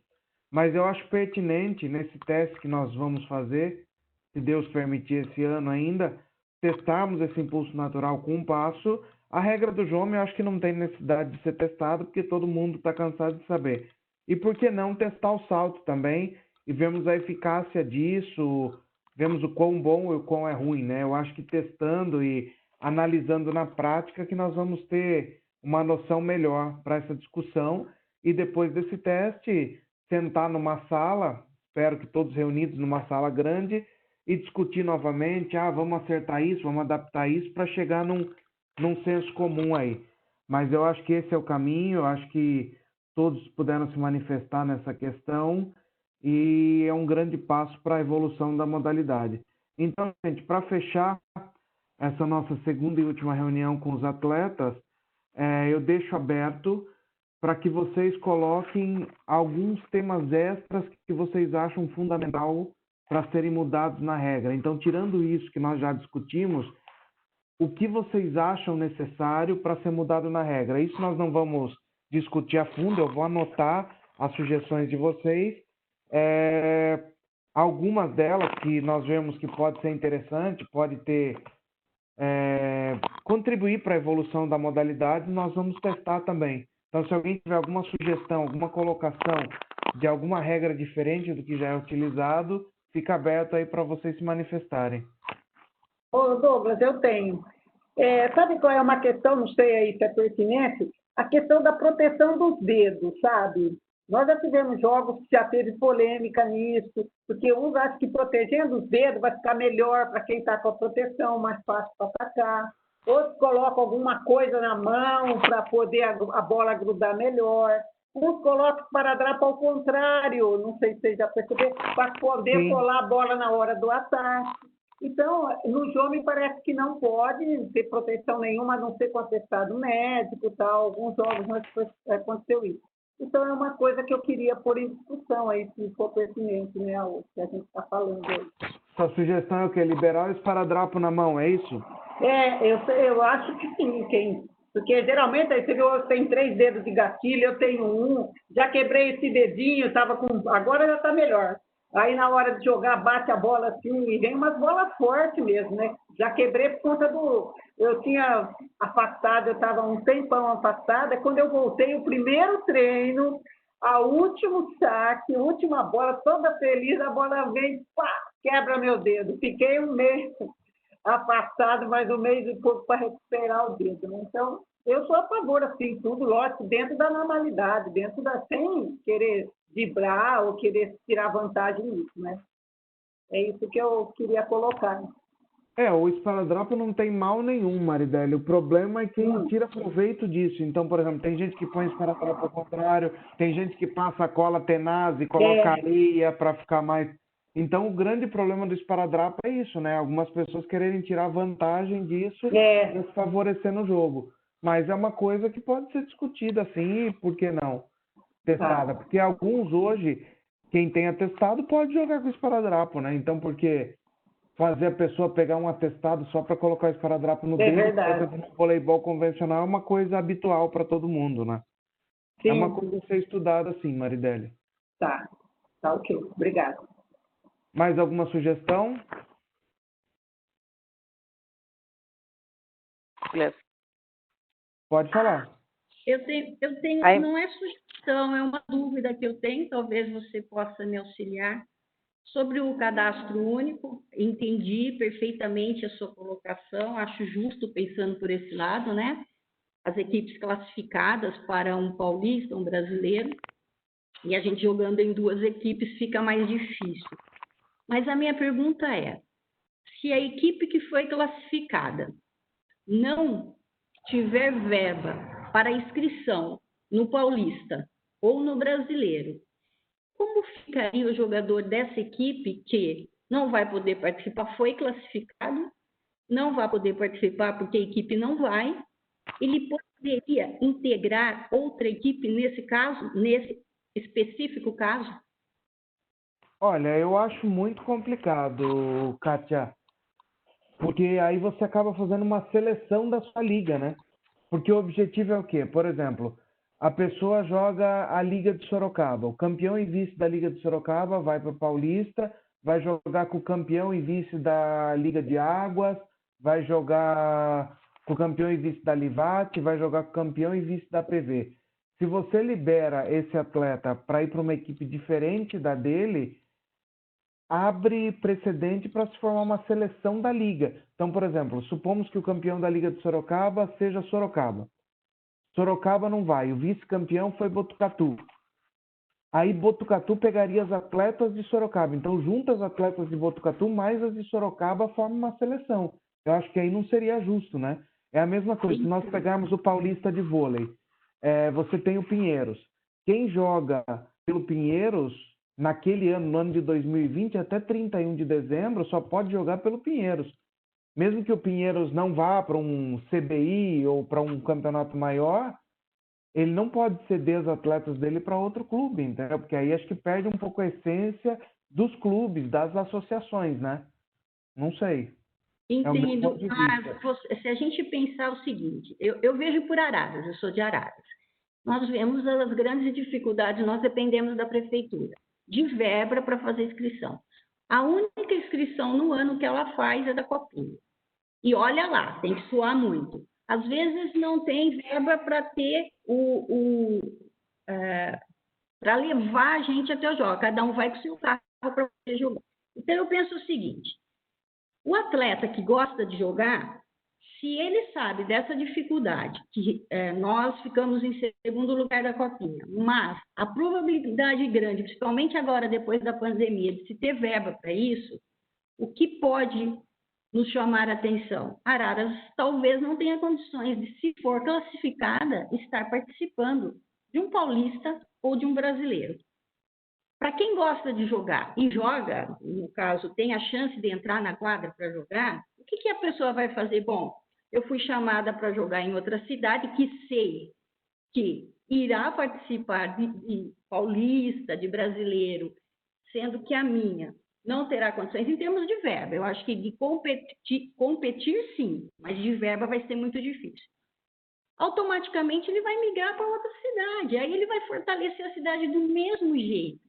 Mas eu acho pertinente, nesse teste que nós vamos fazer, se Deus permitir esse ano ainda, testarmos esse impulso natural com 1 passo. A regra do Jome eu acho que não tem necessidade de ser testado, porque todo mundo está cansado de saber. E por que não testar o salto também e vemos a eficácia disso, vemos o quão bom e o quão é ruim, né? Eu acho que testando e analisando na prática que nós vamos ter uma noção melhor para essa discussão e depois desse teste sentar numa sala, espero que todos reunidos numa sala grande e discutir novamente, vamos acertar isso, vamos adaptar isso para chegar num senso comum aí. Mas eu acho que esse é o caminho, eu acho que todos puderam se manifestar nessa questão e é um grande passo para a evolução da modalidade. Então, gente, para fechar essa nossa segunda e última reunião com os atletas, eu deixo aberto para que vocês coloquem alguns temas extras que vocês acham fundamental para serem mudados na regra. Então, tirando isso que nós já discutimos, o que vocês acham necessário para ser mudado na regra? Isso nós não vamos discutir a fundo, eu vou anotar as sugestões de vocês. Algumas delas que nós vemos que pode ser interessante, pode ter contribuir para a evolução da modalidade, nós vamos testar também. Então, se alguém tiver alguma sugestão, alguma colocação de alguma regra diferente do que já é utilizado, fica aberto aí para vocês se manifestarem. Ô, Douglas, eu tenho. Sabe qual é uma questão, não sei aí se é pertinente, a questão da proteção dos dedos, sabe? Nós já tivemos jogos que já teve polêmica nisso, porque uns acham que protegendo os dedos vai ficar melhor para quem está com a proteção, mais fácil para atacar. Outros colocam alguma coisa na mão para poder a bola grudar melhor. Uns colocam o esparadrapo ao contrário, não sei se vocês já perceberam, para poder colar a bola na hora do ataque. Então, no Jome parece que não pode ter proteção nenhuma, a não ser com atestado médico e tal. Alguns jogos não aconteceu isso. Então, é uma coisa que eu queria pôr em discussão aí, se for pertinente, né, o que a gente está falando aí. Sua sugestão é o quê? Liberar o esparadrapo na mão, é isso? Eu acho que sim, porque geralmente aí você viu, tem 3 dedos de gatilho, eu tenho 1, já quebrei esse dedinho, agora já está melhor. Aí na hora de jogar, bate a bola assim, e vem umas bolas fortes mesmo, né? Já quebrei por conta eu tinha afastado, eu estava um tempão afastada, quando eu voltei, o primeiro treino, a último saque, a última bola, toda feliz, a bola vem, pá, quebra meu dedo. Fiquei um mês afastado, mais um mês e pouco para recuperar o dedo, né? Então, eu sou a favor, assim, tudo, lógico, dentro da normalidade, sem querer vibrar ou querer tirar vantagem nisso, né? É isso que eu queria colocar. O esparadrapo não tem mal nenhum, Maridele. O problema é quem tira proveito disso. Então, por exemplo, tem gente que põe esparadrapo ao contrário, tem gente que passa a cola tenaz e coloca areia para ficar mais... Então, o grande problema do esparadrapo é isso, né? Algumas pessoas quererem tirar vantagem disso e favorecer no jogo. Mas é uma coisa que pode ser discutida, assim, e por que não? Testada. Porque alguns hoje, quem tem atestado pode jogar com esparadrapo, né? Então, porque fazer a pessoa pegar um atestado só para colocar o esparadrapo no dedo, no voleibol convencional, é uma coisa habitual para todo mundo, né? Sim. É uma coisa a ser estudada, assim, Maridele. Tá ok. Obrigada. Mais alguma sugestão? Pode falar. Eu tenho não é sugestão, é uma dúvida que eu tenho, talvez você possa me auxiliar. Sobre o cadastro único, entendi perfeitamente a sua colocação, acho justo pensando por esse lado, né? As equipes classificadas para um paulista, um brasileiro, e a gente jogando em 2 equipes fica mais difícil. Mas a minha pergunta é, se a equipe que foi classificada não tiver verba para inscrição no paulista ou no brasileiro, como ficaria o jogador dessa equipe que não vai poder participar, foi classificado, não vai poder participar porque a equipe não vai, ele poderia integrar outra equipe nesse caso, específico caso? Olha, eu acho muito complicado, Kátia, porque aí você acaba fazendo uma seleção da sua liga, né? Porque o objetivo é o quê? Por exemplo, a pessoa joga a Liga de Sorocaba. O campeão e vice da Liga de Sorocaba vai para o Paulista, vai jogar com o campeão e vice da Liga de Águas, vai jogar com o campeão e vice da Livate, vai jogar com o campeão e vice da PV. Se você libera esse atleta para ir para uma equipe diferente da dele, abre precedente para se formar uma seleção da liga. Então, por exemplo, supomos que o campeão da Liga de Sorocaba seja Sorocaba. Sorocaba não vai, o vice-campeão foi Botucatu. Aí Botucatu pegaria as atletas de Sorocaba. Então, junta as atletas de Botucatu mais as de Sorocaba formam uma seleção. Eu acho que aí não seria justo, né? É a mesma coisa, se nós pegarmos o Paulista de vôlei, você tem o Pinheiros. Quem joga pelo Pinheiros, naquele ano, no ano de 2020, até 31 de dezembro, só pode jogar pelo Pinheiros. Mesmo que o Pinheiros não vá para um CBI ou para um campeonato maior, ele não pode ceder os atletas dele para outro clube, entendeu? Porque aí acho que perde um pouco a essência dos clubes, das associações, né? Não sei. É o meu Entendo, ponto de mas vista. se a gente pensar o seguinte, eu vejo por Araras, eu sou de Araras. Nós vemos as grandes dificuldades, nós dependemos da prefeitura, de verba para fazer inscrição. A única inscrição no ano que ela faz é da Copinha. E olha lá, tem que suar muito. Às vezes não tem verba para ter para levar a gente até o jogo. Cada um vai com o seu carro para poder jogar. Então eu penso o seguinte: o atleta que gosta de jogar, se ele sabe dessa dificuldade, que nós ficamos em segundo lugar da Copinha, mas a probabilidade grande, principalmente agora depois da pandemia, de se ter verba para isso, o que pode nos chamar a atenção? Araras talvez não tenha condições de, se for classificada, estar participando de um paulista ou de um brasileiro. Para quem gosta de jogar e joga, no caso, tem a chance de entrar na quadra para jogar, o que a pessoa vai fazer? Bom, eu fui chamada para jogar em outra cidade que sei que irá participar de paulista, de brasileiro, sendo que a minha não terá condições em termos de verba. Eu acho que de competir sim, mas de verba vai ser muito difícil. Automaticamente ele vai migrar para outra cidade, aí ele vai fortalecer a cidade do mesmo jeito.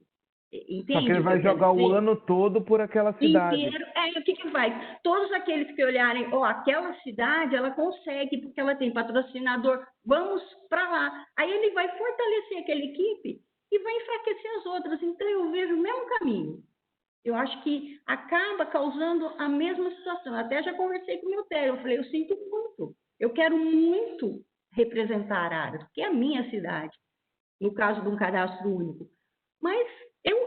Entende? Só que ele vai jogar o ano todo por aquela cidade. Inteiro. O que vai? Todos aqueles que olharem, aquela cidade, ela consegue, porque ela tem patrocinador, vamos para lá. Aí ele vai fortalecer aquela equipe e vai enfraquecer as outras. Então eu vejo o mesmo caminho. Eu acho que acaba causando a mesma situação. Até já conversei com o meu técnico, eu falei, eu sinto muito. Eu quero muito representar a área, porque é a minha cidade, no caso de um cadastro único. Mas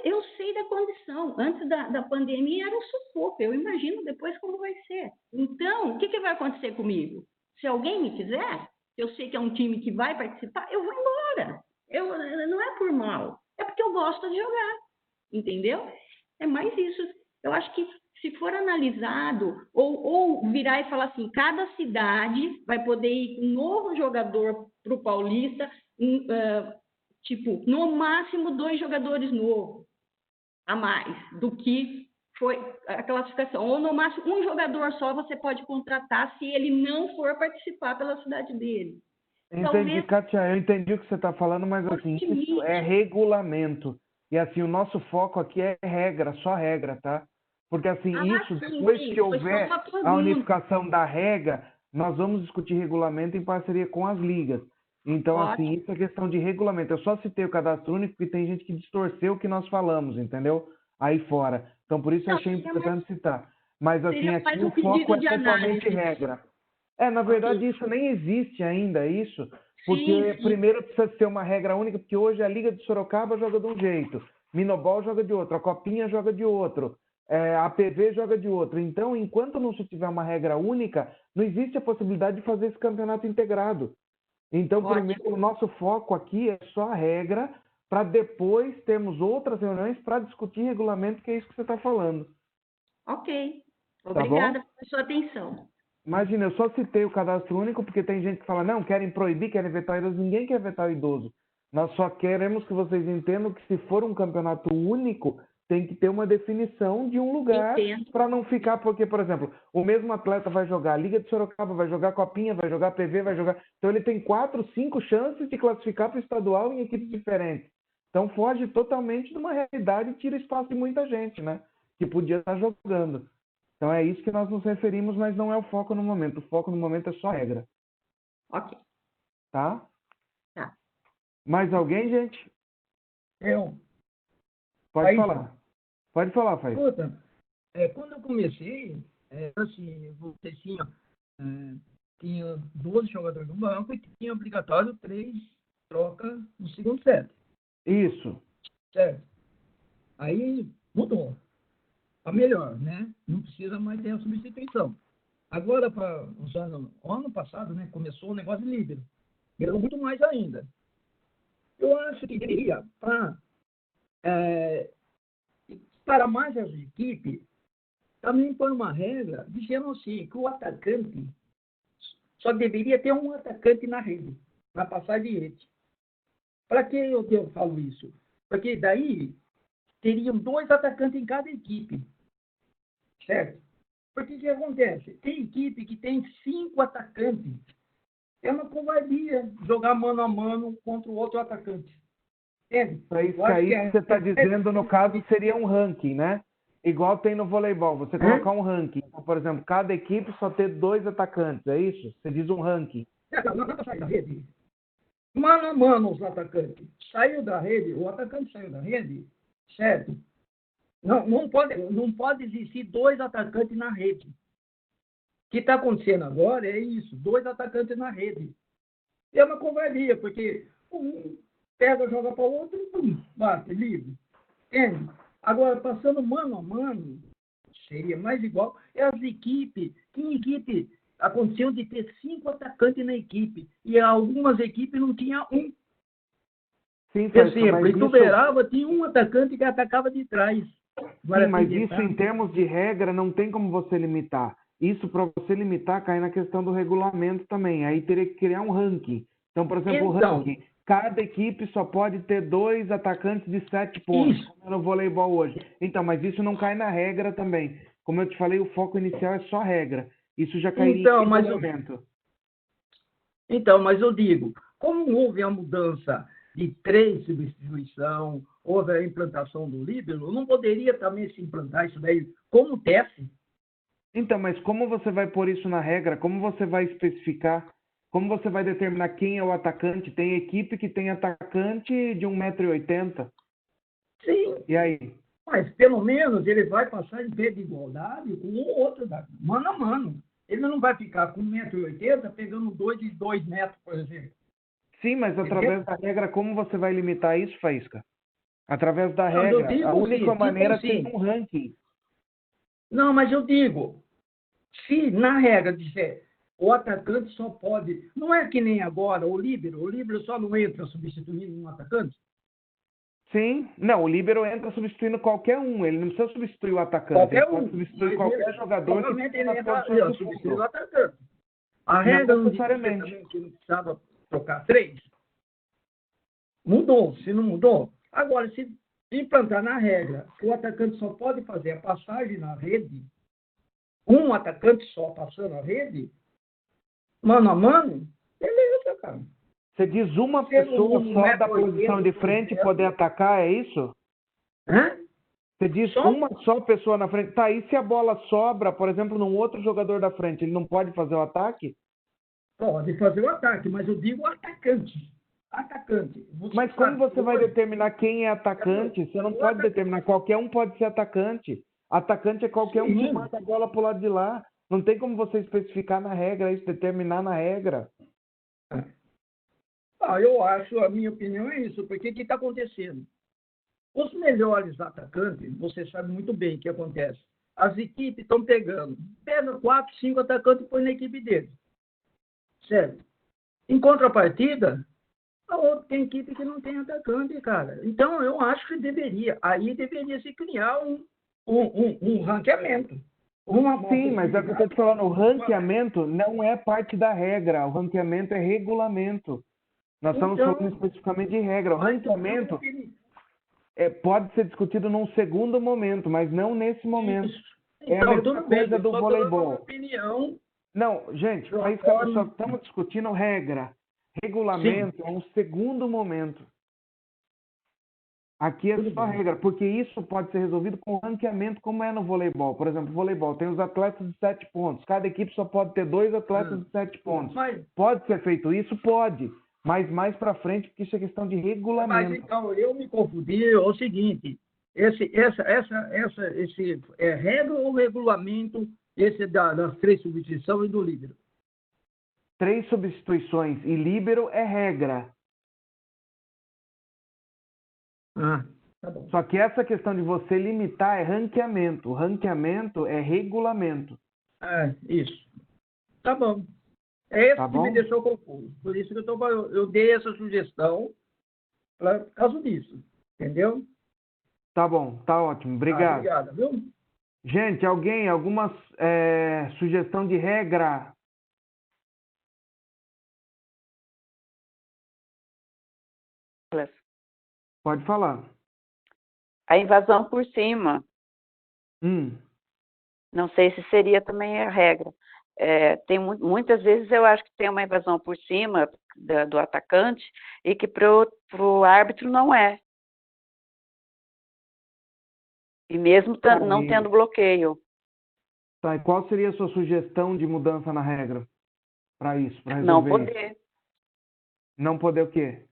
eu sei da condição. Antes da pandemia era um sufoco. Eu imagino depois como vai ser. Então, o que vai acontecer comigo? Se alguém me quiser, eu sei que é um time que vai participar, eu vou embora. Não é por mal, é porque eu gosto de jogar. Entendeu? É mais isso. Eu acho que se for analisado, ou virar e falar assim, cada cidade vai poder ir com um novo jogador para o Paulista, tipo, no máximo 2 jogadores novos a mais do que foi a classificação. Ou no máximo um jogador só você pode contratar se ele não for participar pela cidade dele. Entendi, Kátia, eu entendi o que você está falando, mas assim, isso é regulamento. E assim, o nosso foco aqui é regra, só regra, tá? Porque assim, depois que houver a unificação da regra, nós vamos discutir regulamento em parceria com as ligas. Então, assim, isso é questão de regulamento. Eu só citei o cadastro único porque tem gente que distorceu o que nós falamos, entendeu? Aí fora. Então, por isso eu achei importante citar. Mas, assim, aqui o foco é totalmente regra. Na verdade, isso nem existe ainda, isso. Porque primeiro precisa ter uma regra única, porque hoje a Liga de Sorocaba joga de um jeito, Minobol joga de outro, a Copinha joga de outro, a PV joga de outro. Então, enquanto não se tiver uma regra única, não existe a possibilidade de fazer esse campeonato integrado. Então, primeiro, o nosso foco aqui é só a regra, para depois termos outras reuniões para discutir regulamento, que é isso que você está falando. Ok. Obrigada pela sua atenção. Imagina, eu só citei o cadastro único porque tem gente que fala, não, querem proibir, querem vetar o idoso. Ninguém quer vetar o idoso. Nós só queremos que vocês entendam que se for um campeonato único, tem que ter uma definição de um lugar para não ficar, porque, por exemplo, o mesmo atleta vai jogar a Liga de Sorocaba, vai jogar Copinha, vai jogar PV, vai jogar... Então ele tem 4, 5 chances de classificar para o estadual em equipes diferentes. Então foge totalmente de uma realidade e tira espaço de muita gente, né? Que podia estar jogando. Então é isso que nós nos referimos, mas não é o foco no momento. O foco no momento é só regra. Ok. Tá? Tá. Mais alguém, gente? Eu. Pode Aí, falar. Pode falar, Faís. Escuta, quando eu comecei, assim, você tinha 12 jogadores no banco e tinha obrigatório 3 trocas no segundo set. Isso. Certo. Aí mudou. Para melhor, né? Não precisa mais ter a substituição. Agora, para o ano passado, né, começou o negócio de líbero. Melhorou muito mais ainda. Eu acho que deveria, para mais as equipes, também pôr uma regra dizendo assim, que o atacante só deveria ter um atacante na rede, na passagem de rede. Para que eu falo isso? Porque daí teriam 2 atacantes em cada equipe. Certo? Porque o que acontece? Tem equipe que tem 5 atacantes. É uma covardia jogar mano a mano contra o outro atacante. Entende? Para isso que você está dizendo, no caso, seria um ranking, né? Igual tem no voleibol, você colocar um ranking. Então, por exemplo, cada equipe só ter 2 atacantes, é isso? Você diz um ranking. Não sai da rede. Mano a mano os atacantes. Saiu da rede, o atacante saiu da rede, certo? Não pode existir 2 atacantes na rede. O que está acontecendo agora é isso, 2 atacantes na rede. É uma covardia, porque um pega, joga para o outro, bate, livre. Entende? Agora, passando mano a mano, seria mais igual. É as equipes, tinha equipe, aconteceu de ter 5 atacantes na equipe, e algumas equipes não tinha um. Sim, por exemplo, em Tuberava tinha um atacante que atacava de trás. Sim, mas isso em termos de regra não tem como você limitar. Isso para você limitar cai na questão do regulamento também. Aí teria que criar um ranking. Então, por exemplo, o ranking. Cada equipe só pode ter 2 atacantes de 7 pontos, como é no voleibol hoje. Então, mas isso não cai na regra também. Como eu te falei, o foco inicial é só regra. Isso já cairia em regulamento. Então, mas eu digo, como houve a mudança de 3 substituição, houve a implantação do líbero, não poderia também se implantar isso daí como teste? Então, mas como você vai pôr isso na regra? Como você vai especificar? Como você vai determinar quem é o atacante? Tem equipe que tem atacante de 1,80 m. Sim. E aí? Mas, pelo menos, ele vai passar em pé de igualdade com o outro, mano a mano. Ele não vai ficar com 1,80 m pegando 2 de 2 metros, por exemplo. Sim, mas através da regra, como você vai limitar isso, Faísca? Através da regra. A única maneira é ter um ranking. Não, mas eu digo, se na regra disser o atacante só pode... Não é que nem agora, o líbero só não entra substituindo um atacante? Sim. Não, o líbero entra substituindo qualquer um. Ele não precisa substituir o atacante. Ele pode substituir qualquer jogador que ele entra substituir o atacante. A regra não necessariamente que não precisava trocar 3. Mudou, se não mudou. Agora, se implantar na regra que o atacante só pode fazer a passagem na rede, um atacante só passando a rede, mano a mano, beleza, cara. Você diz uma pessoa só da posição de frente poder atacar, é isso? Hã? Você diz uma só pessoa na frente. Tá, e se a bola sobra, por exemplo, num outro jogador da frente, ele não pode fazer o ataque? Pode fazer o ataque, mas eu digo atacante. Atacante. Mas como você vai determinar quem é atacante? Você não pode determinar. Qualquer um pode ser atacante. Atacante é qualquer um que manda a bola pro lado de lá. Não tem como você especificar na regra isso, determinar na regra. Eu acho, a minha opinião é isso, porque o que está acontecendo? Os melhores atacantes, você sabe muito bem o que acontece. As equipes estão pega 4, 5 atacantes e põe na equipe deles. Certo? Em contrapartida, tem equipe que não tem atacante, cara. Então, eu acho que deveria se criar um ranqueamento. Sim, mas é o que eu estou te falando, o ranqueamento não é parte da regra, o ranqueamento é regulamento. Nós estamos Então, falando especificamente de regra. O ranqueamento opinião. pode ser discutido num segundo momento, mas não nesse momento. É a Então, mesma tudo bem, coisa eu do só dou uma voleibol. opinião. Não, gente, Eu é isso que nós acordo- estamos discutindo regra. Regulamento é um segundo momento. Aqui é Tudo só bem. regra, porque isso pode ser resolvido com ranqueamento, como é no voleibol. Por exemplo, voleibol tem os atletas de 7 pontos. Cada equipe só pode ter 2 atletas de 7 pontos. Mas, Pode ser feito isso? Pode. Mas mais para frente, porque isso é questão de mas regulamento. então, eu me confundi, é o seguinte, esse é regra ou regulamento, esse das 3 substituições e do líbero? 3 substituições e líbero é regra. Ah, tá bom. Só que essa questão de você limitar é ranqueamento. O ranqueamento é regulamento. Isso. Tá bom. É esse Tá que bom? me deixou confuso. Por isso que eu dei essa sugestão por causa disso. Entendeu? Tá bom, tá ótimo. Obrigado. Obrigado, viu? Gente, alguma sugestão de regra? Pode falar. A invasão por cima. Não sei se seria também a regra. Tem muitas vezes eu acho que tem uma invasão por cima do atacante e que para o árbitro não é. E mesmo não tendo bloqueio. Tá, e qual seria a sua sugestão de mudança na regra para isso, para Não resolver poder isso? Não poder o quê?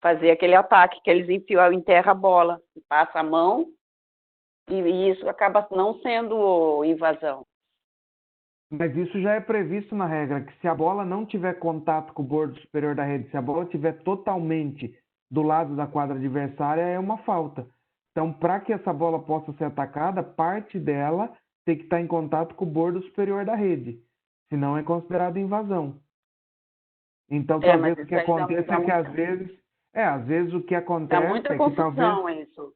fazer aquele ataque que eles enterram a bola, passa a mão e isso acaba não sendo invasão. Mas isso já é previsto na regra, que se a bola não tiver contato com o bordo superior da rede, se a bola estiver totalmente do lado da quadra adversária, é uma falta. Então, para que essa bola possa ser atacada, parte dela tem que estar em contato com o bordo superior da rede. Senão é considerado invasão. Então, talvez o que aconteça é que às vezes o que acontece Dá muita é que confusão isso.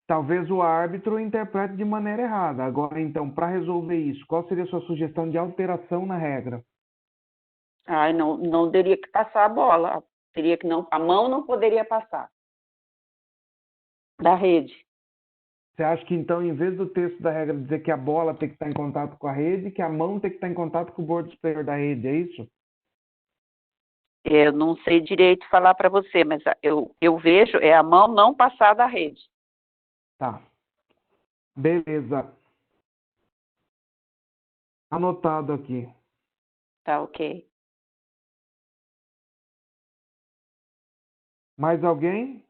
talvez o árbitro interprete de maneira errada. Agora, então, para resolver isso, qual seria a sua sugestão de alteração na regra? Não teria que passar a bola. A mão não poderia passar da rede. Você acha que, então, em vez do texto da regra dizer que a bola tem que estar em contato com a rede, que a mão tem que estar em contato com o bordo superior da rede, é isso? Eu não sei direito falar para você, mas eu vejo a mão não passar da rede. Tá. Beleza. Anotado aqui. Tá, ok. Mais alguém?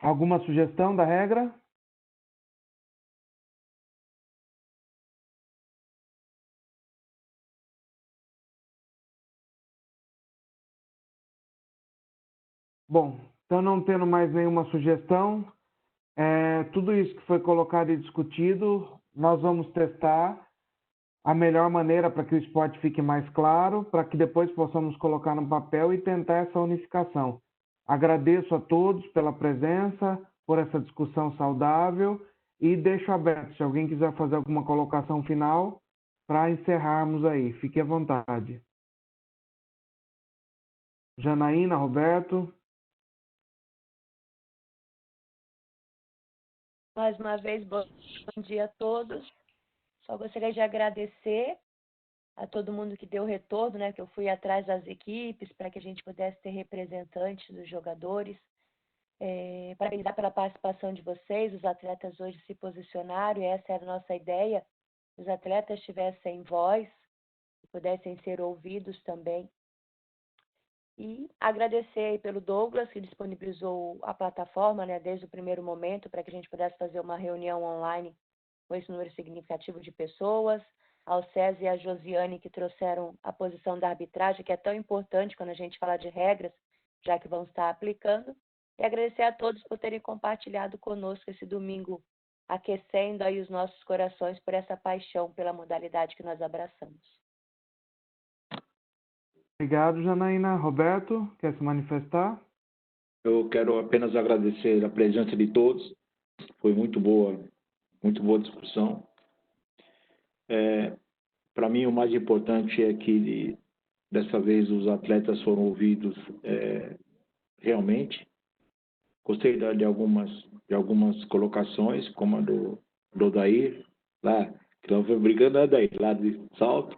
Alguma sugestão da regra? Bom, então não tendo mais nenhuma sugestão, tudo isso que foi colocado e discutido, nós vamos testar a melhor maneira para que o esporte fique mais claro, para que depois possamos colocar no papel e tentar essa unificação. Agradeço a todos pela presença, por essa discussão saudável e deixo aberto se alguém quiser fazer alguma colocação final para encerrarmos aí. Fique à vontade. Janaína, Roberto. Mais uma vez, bom dia a todos. Só gostaria de agradecer a todo mundo que deu retorno, né? Que eu fui atrás das equipes para que a gente pudesse ter representantes dos jogadores. Parabenizar pela participação de vocês. Os atletas hoje se posicionaram e essa era a nossa ideia. Os atletas tivessem voz e pudessem ser ouvidos também. E agradecer aí pelo Douglas, que disponibilizou a plataforma, né, desde o primeiro momento, para que a gente pudesse fazer uma reunião online com esse número significativo de pessoas. Ao César e à Josiane, que trouxeram a posição da arbitragem, que é tão importante quando a gente fala de regras, já que vão estar aplicando. E agradecer a todos por terem compartilhado conosco esse domingo, aquecendo aí os nossos corações por essa paixão pela modalidade que nós abraçamos. Obrigado, Janaína. Roberto, quer se manifestar? Eu quero apenas agradecer a presença de todos. Foi muito boa discussão. Para mim, o mais importante é que, dessa vez, os atletas foram ouvidos realmente. Gostei de algumas colocações, como a do Odair, lá, que não foi brigando, Odair, lá de salto.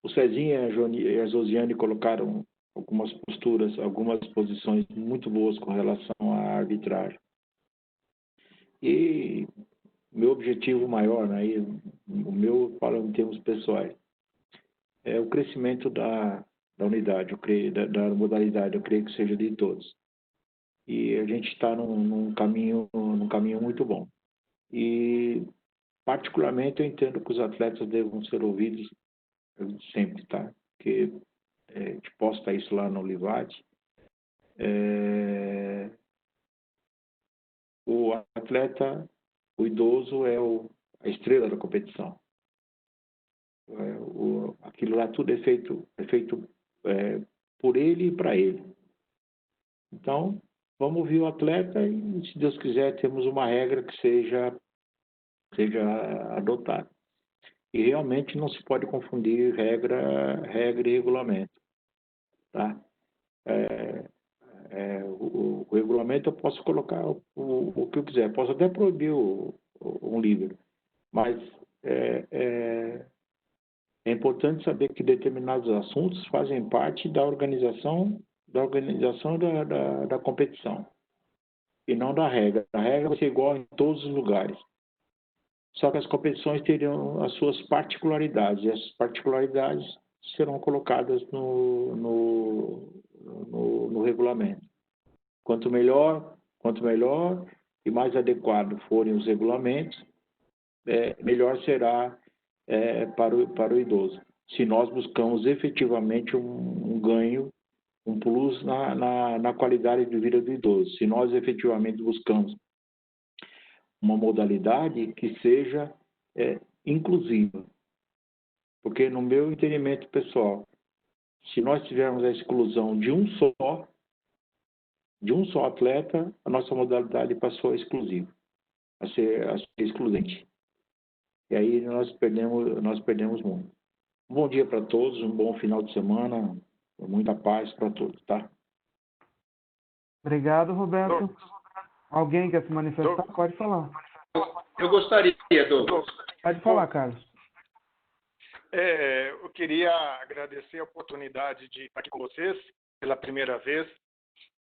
O Cezinha e a Josiane colocaram algumas posturas, algumas posições muito boas com relação à arbitragem. E meu objetivo maior, né, o meu, falando em termos pessoais, é o crescimento da unidade, da modalidade, eu creio que seja de todos. E a gente está num caminho muito bom. E, particularmente, eu entendo que os atletas devam ser ouvidos sempre, tá? Porque a gente posta isso lá no Livade. O atleta, o idoso, é a estrela da competição. Aquilo lá tudo é feito por ele e para ele. Então, vamos ouvir o atleta e, se Deus quiser, temos uma regra que seja adotada. E realmente não se pode confundir regra e regulamento. Tá? O regulamento eu posso colocar o que eu quiser. Posso até proibir um livro. Mas é importante saber que determinados assuntos fazem parte da organização da competição. E não da regra. A regra vai ser igual em todos os lugares. Só que as competições teriam as suas particularidades, e essas particularidades serão colocadas no regulamento. Quanto melhor e mais adequado forem os regulamentos, melhor será para o idoso. Se nós buscamos efetivamente um ganho, um plus na qualidade de vida do idoso. Se nós efetivamente buscamos uma modalidade que seja inclusiva. Porque, no meu entendimento pessoal, se nós tivermos a exclusão de um só atleta, a nossa modalidade passou a exclusiva, a ser excludente. E aí nós perdemos muito. Um bom dia para todos, um bom final de semana, muita paz para todos, tá? Obrigado, Roberto. Alguém quer se manifestar? Pode falar. Eu gostaria, Douglas. Pode falar, Carlos. Eu queria agradecer a oportunidade de estar aqui com vocês pela primeira vez.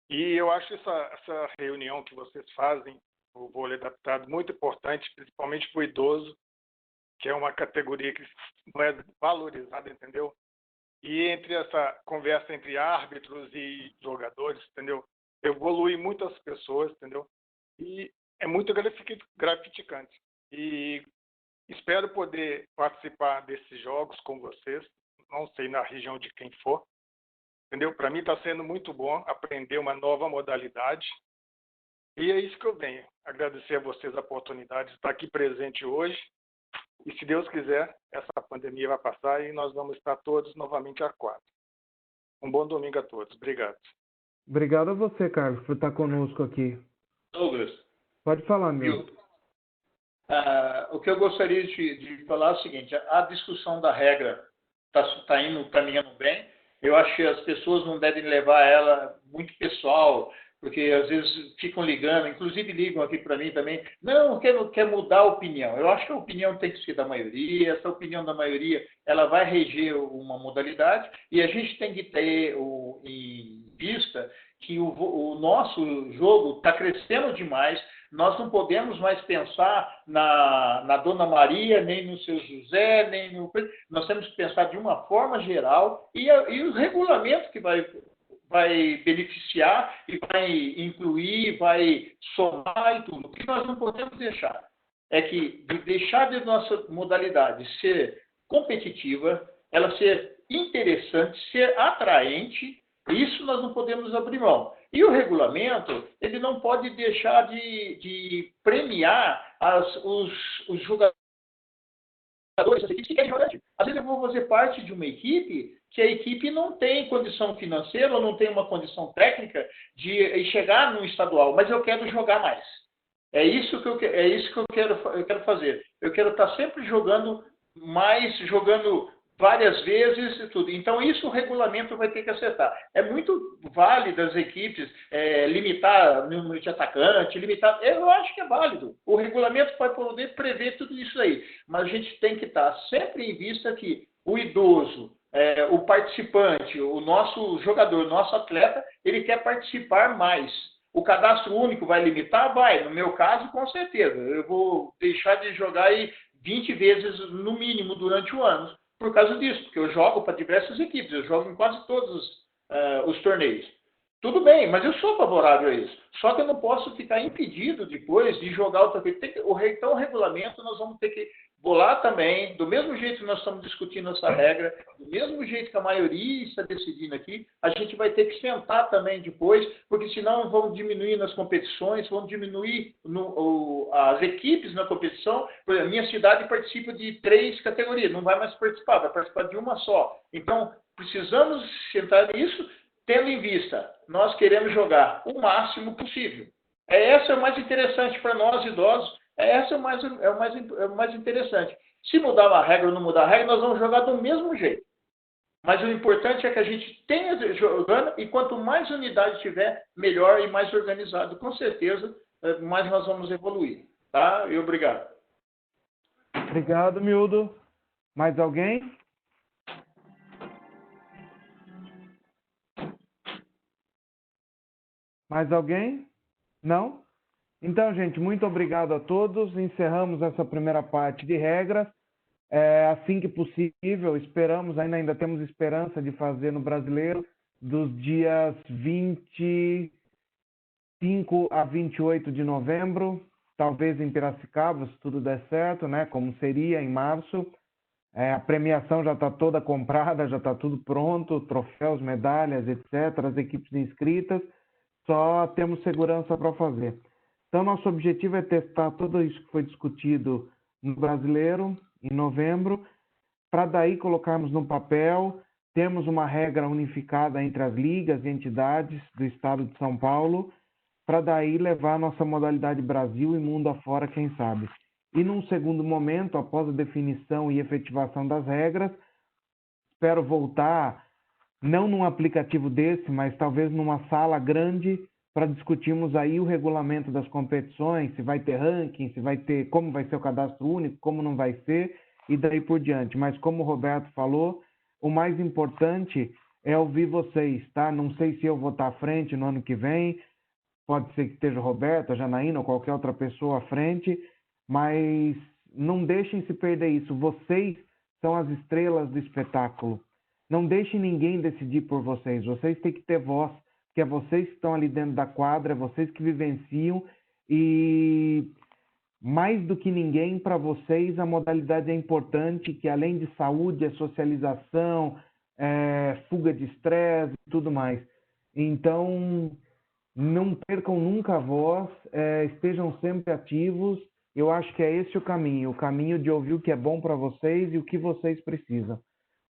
E eu acho essa reunião que vocês fazem, o vôlei adaptado, muito importante, principalmente para o idoso, que é uma categoria que não é valorizada, entendeu? E entre essa conversa entre árbitros e jogadores, entendeu? Evolui muitas pessoas, entendeu? E é muito gratificante. E espero poder participar desses jogos com vocês, não sei na região de quem for, entendeu? Para mim está sendo muito bom aprender uma nova modalidade. E é isso que eu venho. Agradecer a vocês a oportunidade de estar aqui presente hoje. E, se Deus quiser, essa pandemia vai passar e nós vamos estar todos novamente a quadro. Um bom domingo a todos. Obrigado. Obrigado a você, Carlos, por estar conosco aqui. Douglas. Pode falar, meu. O que eu gostaria de falar é o seguinte: a discussão da regra está caminhando bem. Eu acho que as pessoas não devem levar ela muito pessoal, porque às vezes ficam ligando, inclusive ligam aqui para mim também, não, quer mudar a opinião. Eu acho que a opinião tem que ser da maioria, essa opinião da maioria ela vai reger uma modalidade, e a gente tem que ter em vista que o nosso jogo está crescendo demais. Nós não podemos mais pensar na Dona Maria, nem no seu José, nem no... Nós temos que pensar de uma forma geral e o regulamento que vai beneficiar e vai incluir, vai somar e tudo. O que nós não podemos deixar é que deixar de nossa modalidade ser competitiva, ela ser interessante, ser atraente, isso nós não podemos abrir mão. E o regulamento, ele não pode deixar de premiar os jogadores que querem jogar. Às vezes eu vou fazer parte de uma equipe que a equipe não tem condição financeira ou não tem uma condição técnica de chegar no estadual, mas eu quero jogar mais. É isso que eu quero fazer. Eu quero estar sempre jogando mais, jogando várias vezes e tudo. Então, isso o regulamento vai ter que acertar. É muito válido as equipes limitar o número de atacante, limitar. Eu acho que é válido. O regulamento vai poder prever tudo isso aí. Mas a gente tem que estar sempre em vista que o idoso, o participante, o nosso jogador, o nosso atleta, ele quer participar mais. O cadastro único vai limitar? Vai. No meu caso, com certeza. Eu vou deixar de jogar aí 20 vezes no mínimo durante o ano. Por causa disso, porque eu jogo para diversas equipes, eu jogo em quase todos os torneios. Tudo bem, mas eu sou favorável a isso. Só que eu não posso ficar impedido depois de jogar outra vez. Então, o regulamento nós vamos ter que bolar também, do mesmo jeito que nós estamos discutindo essa regra, do mesmo jeito que a maioria está decidindo aqui, a gente vai ter que sentar também depois, porque senão vão diminuir nas competições, vão diminuir as equipes na competição. Por exemplo, minha cidade participa de 3 categorias, não vai mais participar, vai participar de uma só. Então, precisamos sentar nisso, tendo em vista, nós queremos jogar o máximo possível. Essa é o mais interessante para nós idosos. Essa é o mais interessante. Se mudar uma regra ou não mudar a regra, nós vamos jogar do mesmo jeito. Mas o importante é que a gente tenha jogando e quanto mais unidade tiver, melhor e mais organizado. Com certeza, mais nós vamos evoluir. Tá? E obrigado. Obrigado, Mildo. Mais alguém? Mais alguém? Não? Então, gente, muito obrigado a todos. Encerramos essa primeira parte de regras. Assim que possível, esperamos, ainda temos esperança de fazer no Brasileiro, dos dias 25 a 28 de novembro, talvez em Piracicaba, se tudo der certo, né? Como seria em março. A premiação já está toda comprada, já está tudo pronto, troféus, medalhas, etc., as equipes inscritas, só temos segurança para fazer. Então, nosso objetivo é testar tudo isso que foi discutido no Brasileiro, em novembro, para daí colocarmos no papel, temos uma regra unificada entre as ligas e entidades do Estado de São Paulo, para daí levar a nossa modalidade Brasil e mundo afora, quem sabe. E num segundo momento, após a definição e efetivação das regras, espero voltar, não num aplicativo desse, mas talvez numa sala grande, para discutirmos aí o regulamento das competições, se vai ter ranking, se vai ter, como vai ser o cadastro único, como não vai ser, e daí por diante. Mas como o Roberto falou, o mais importante é ouvir vocês, tá? Não sei se eu vou estar à frente no ano que vem, pode ser que esteja o Roberto, a Janaína ou qualquer outra pessoa à frente, mas não deixem se perder isso. Vocês são as estrelas do espetáculo. Não deixem ninguém decidir por vocês. Vocês têm que ter voz, que é vocês que estão ali dentro da quadra, é vocês que vivenciam e mais do que ninguém, para vocês, a modalidade é importante, que além de saúde, é socialização, fuga de estresse e tudo mais. Então, não percam nunca a voz, estejam sempre ativos. Eu acho que é esse o caminho de ouvir o que é bom para vocês e o que vocês precisam.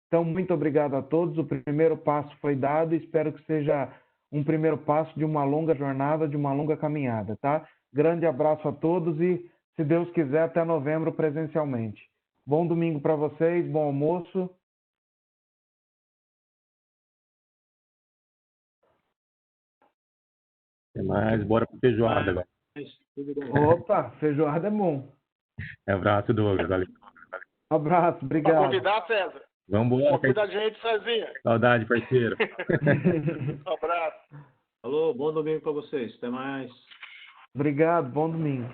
Então, muito obrigado a todos. O primeiro passo foi dado e espero que seja um primeiro passo de uma longa jornada, de uma longa caminhada, tá? Grande abraço a todos e, se Deus quiser, até novembro presencialmente. Bom domingo para vocês, bom almoço. Até mais, bora para feijoada agora. Opa, feijoada é bom. Abraço, Douglas. Valeu. Um abraço, obrigado. Para convidar, César. Vamos embora. Convida a gente, Cezinha. Saudade, parceiro. Um abraço. Alô, bom domingo para vocês. Até mais. Obrigado, bom domingo.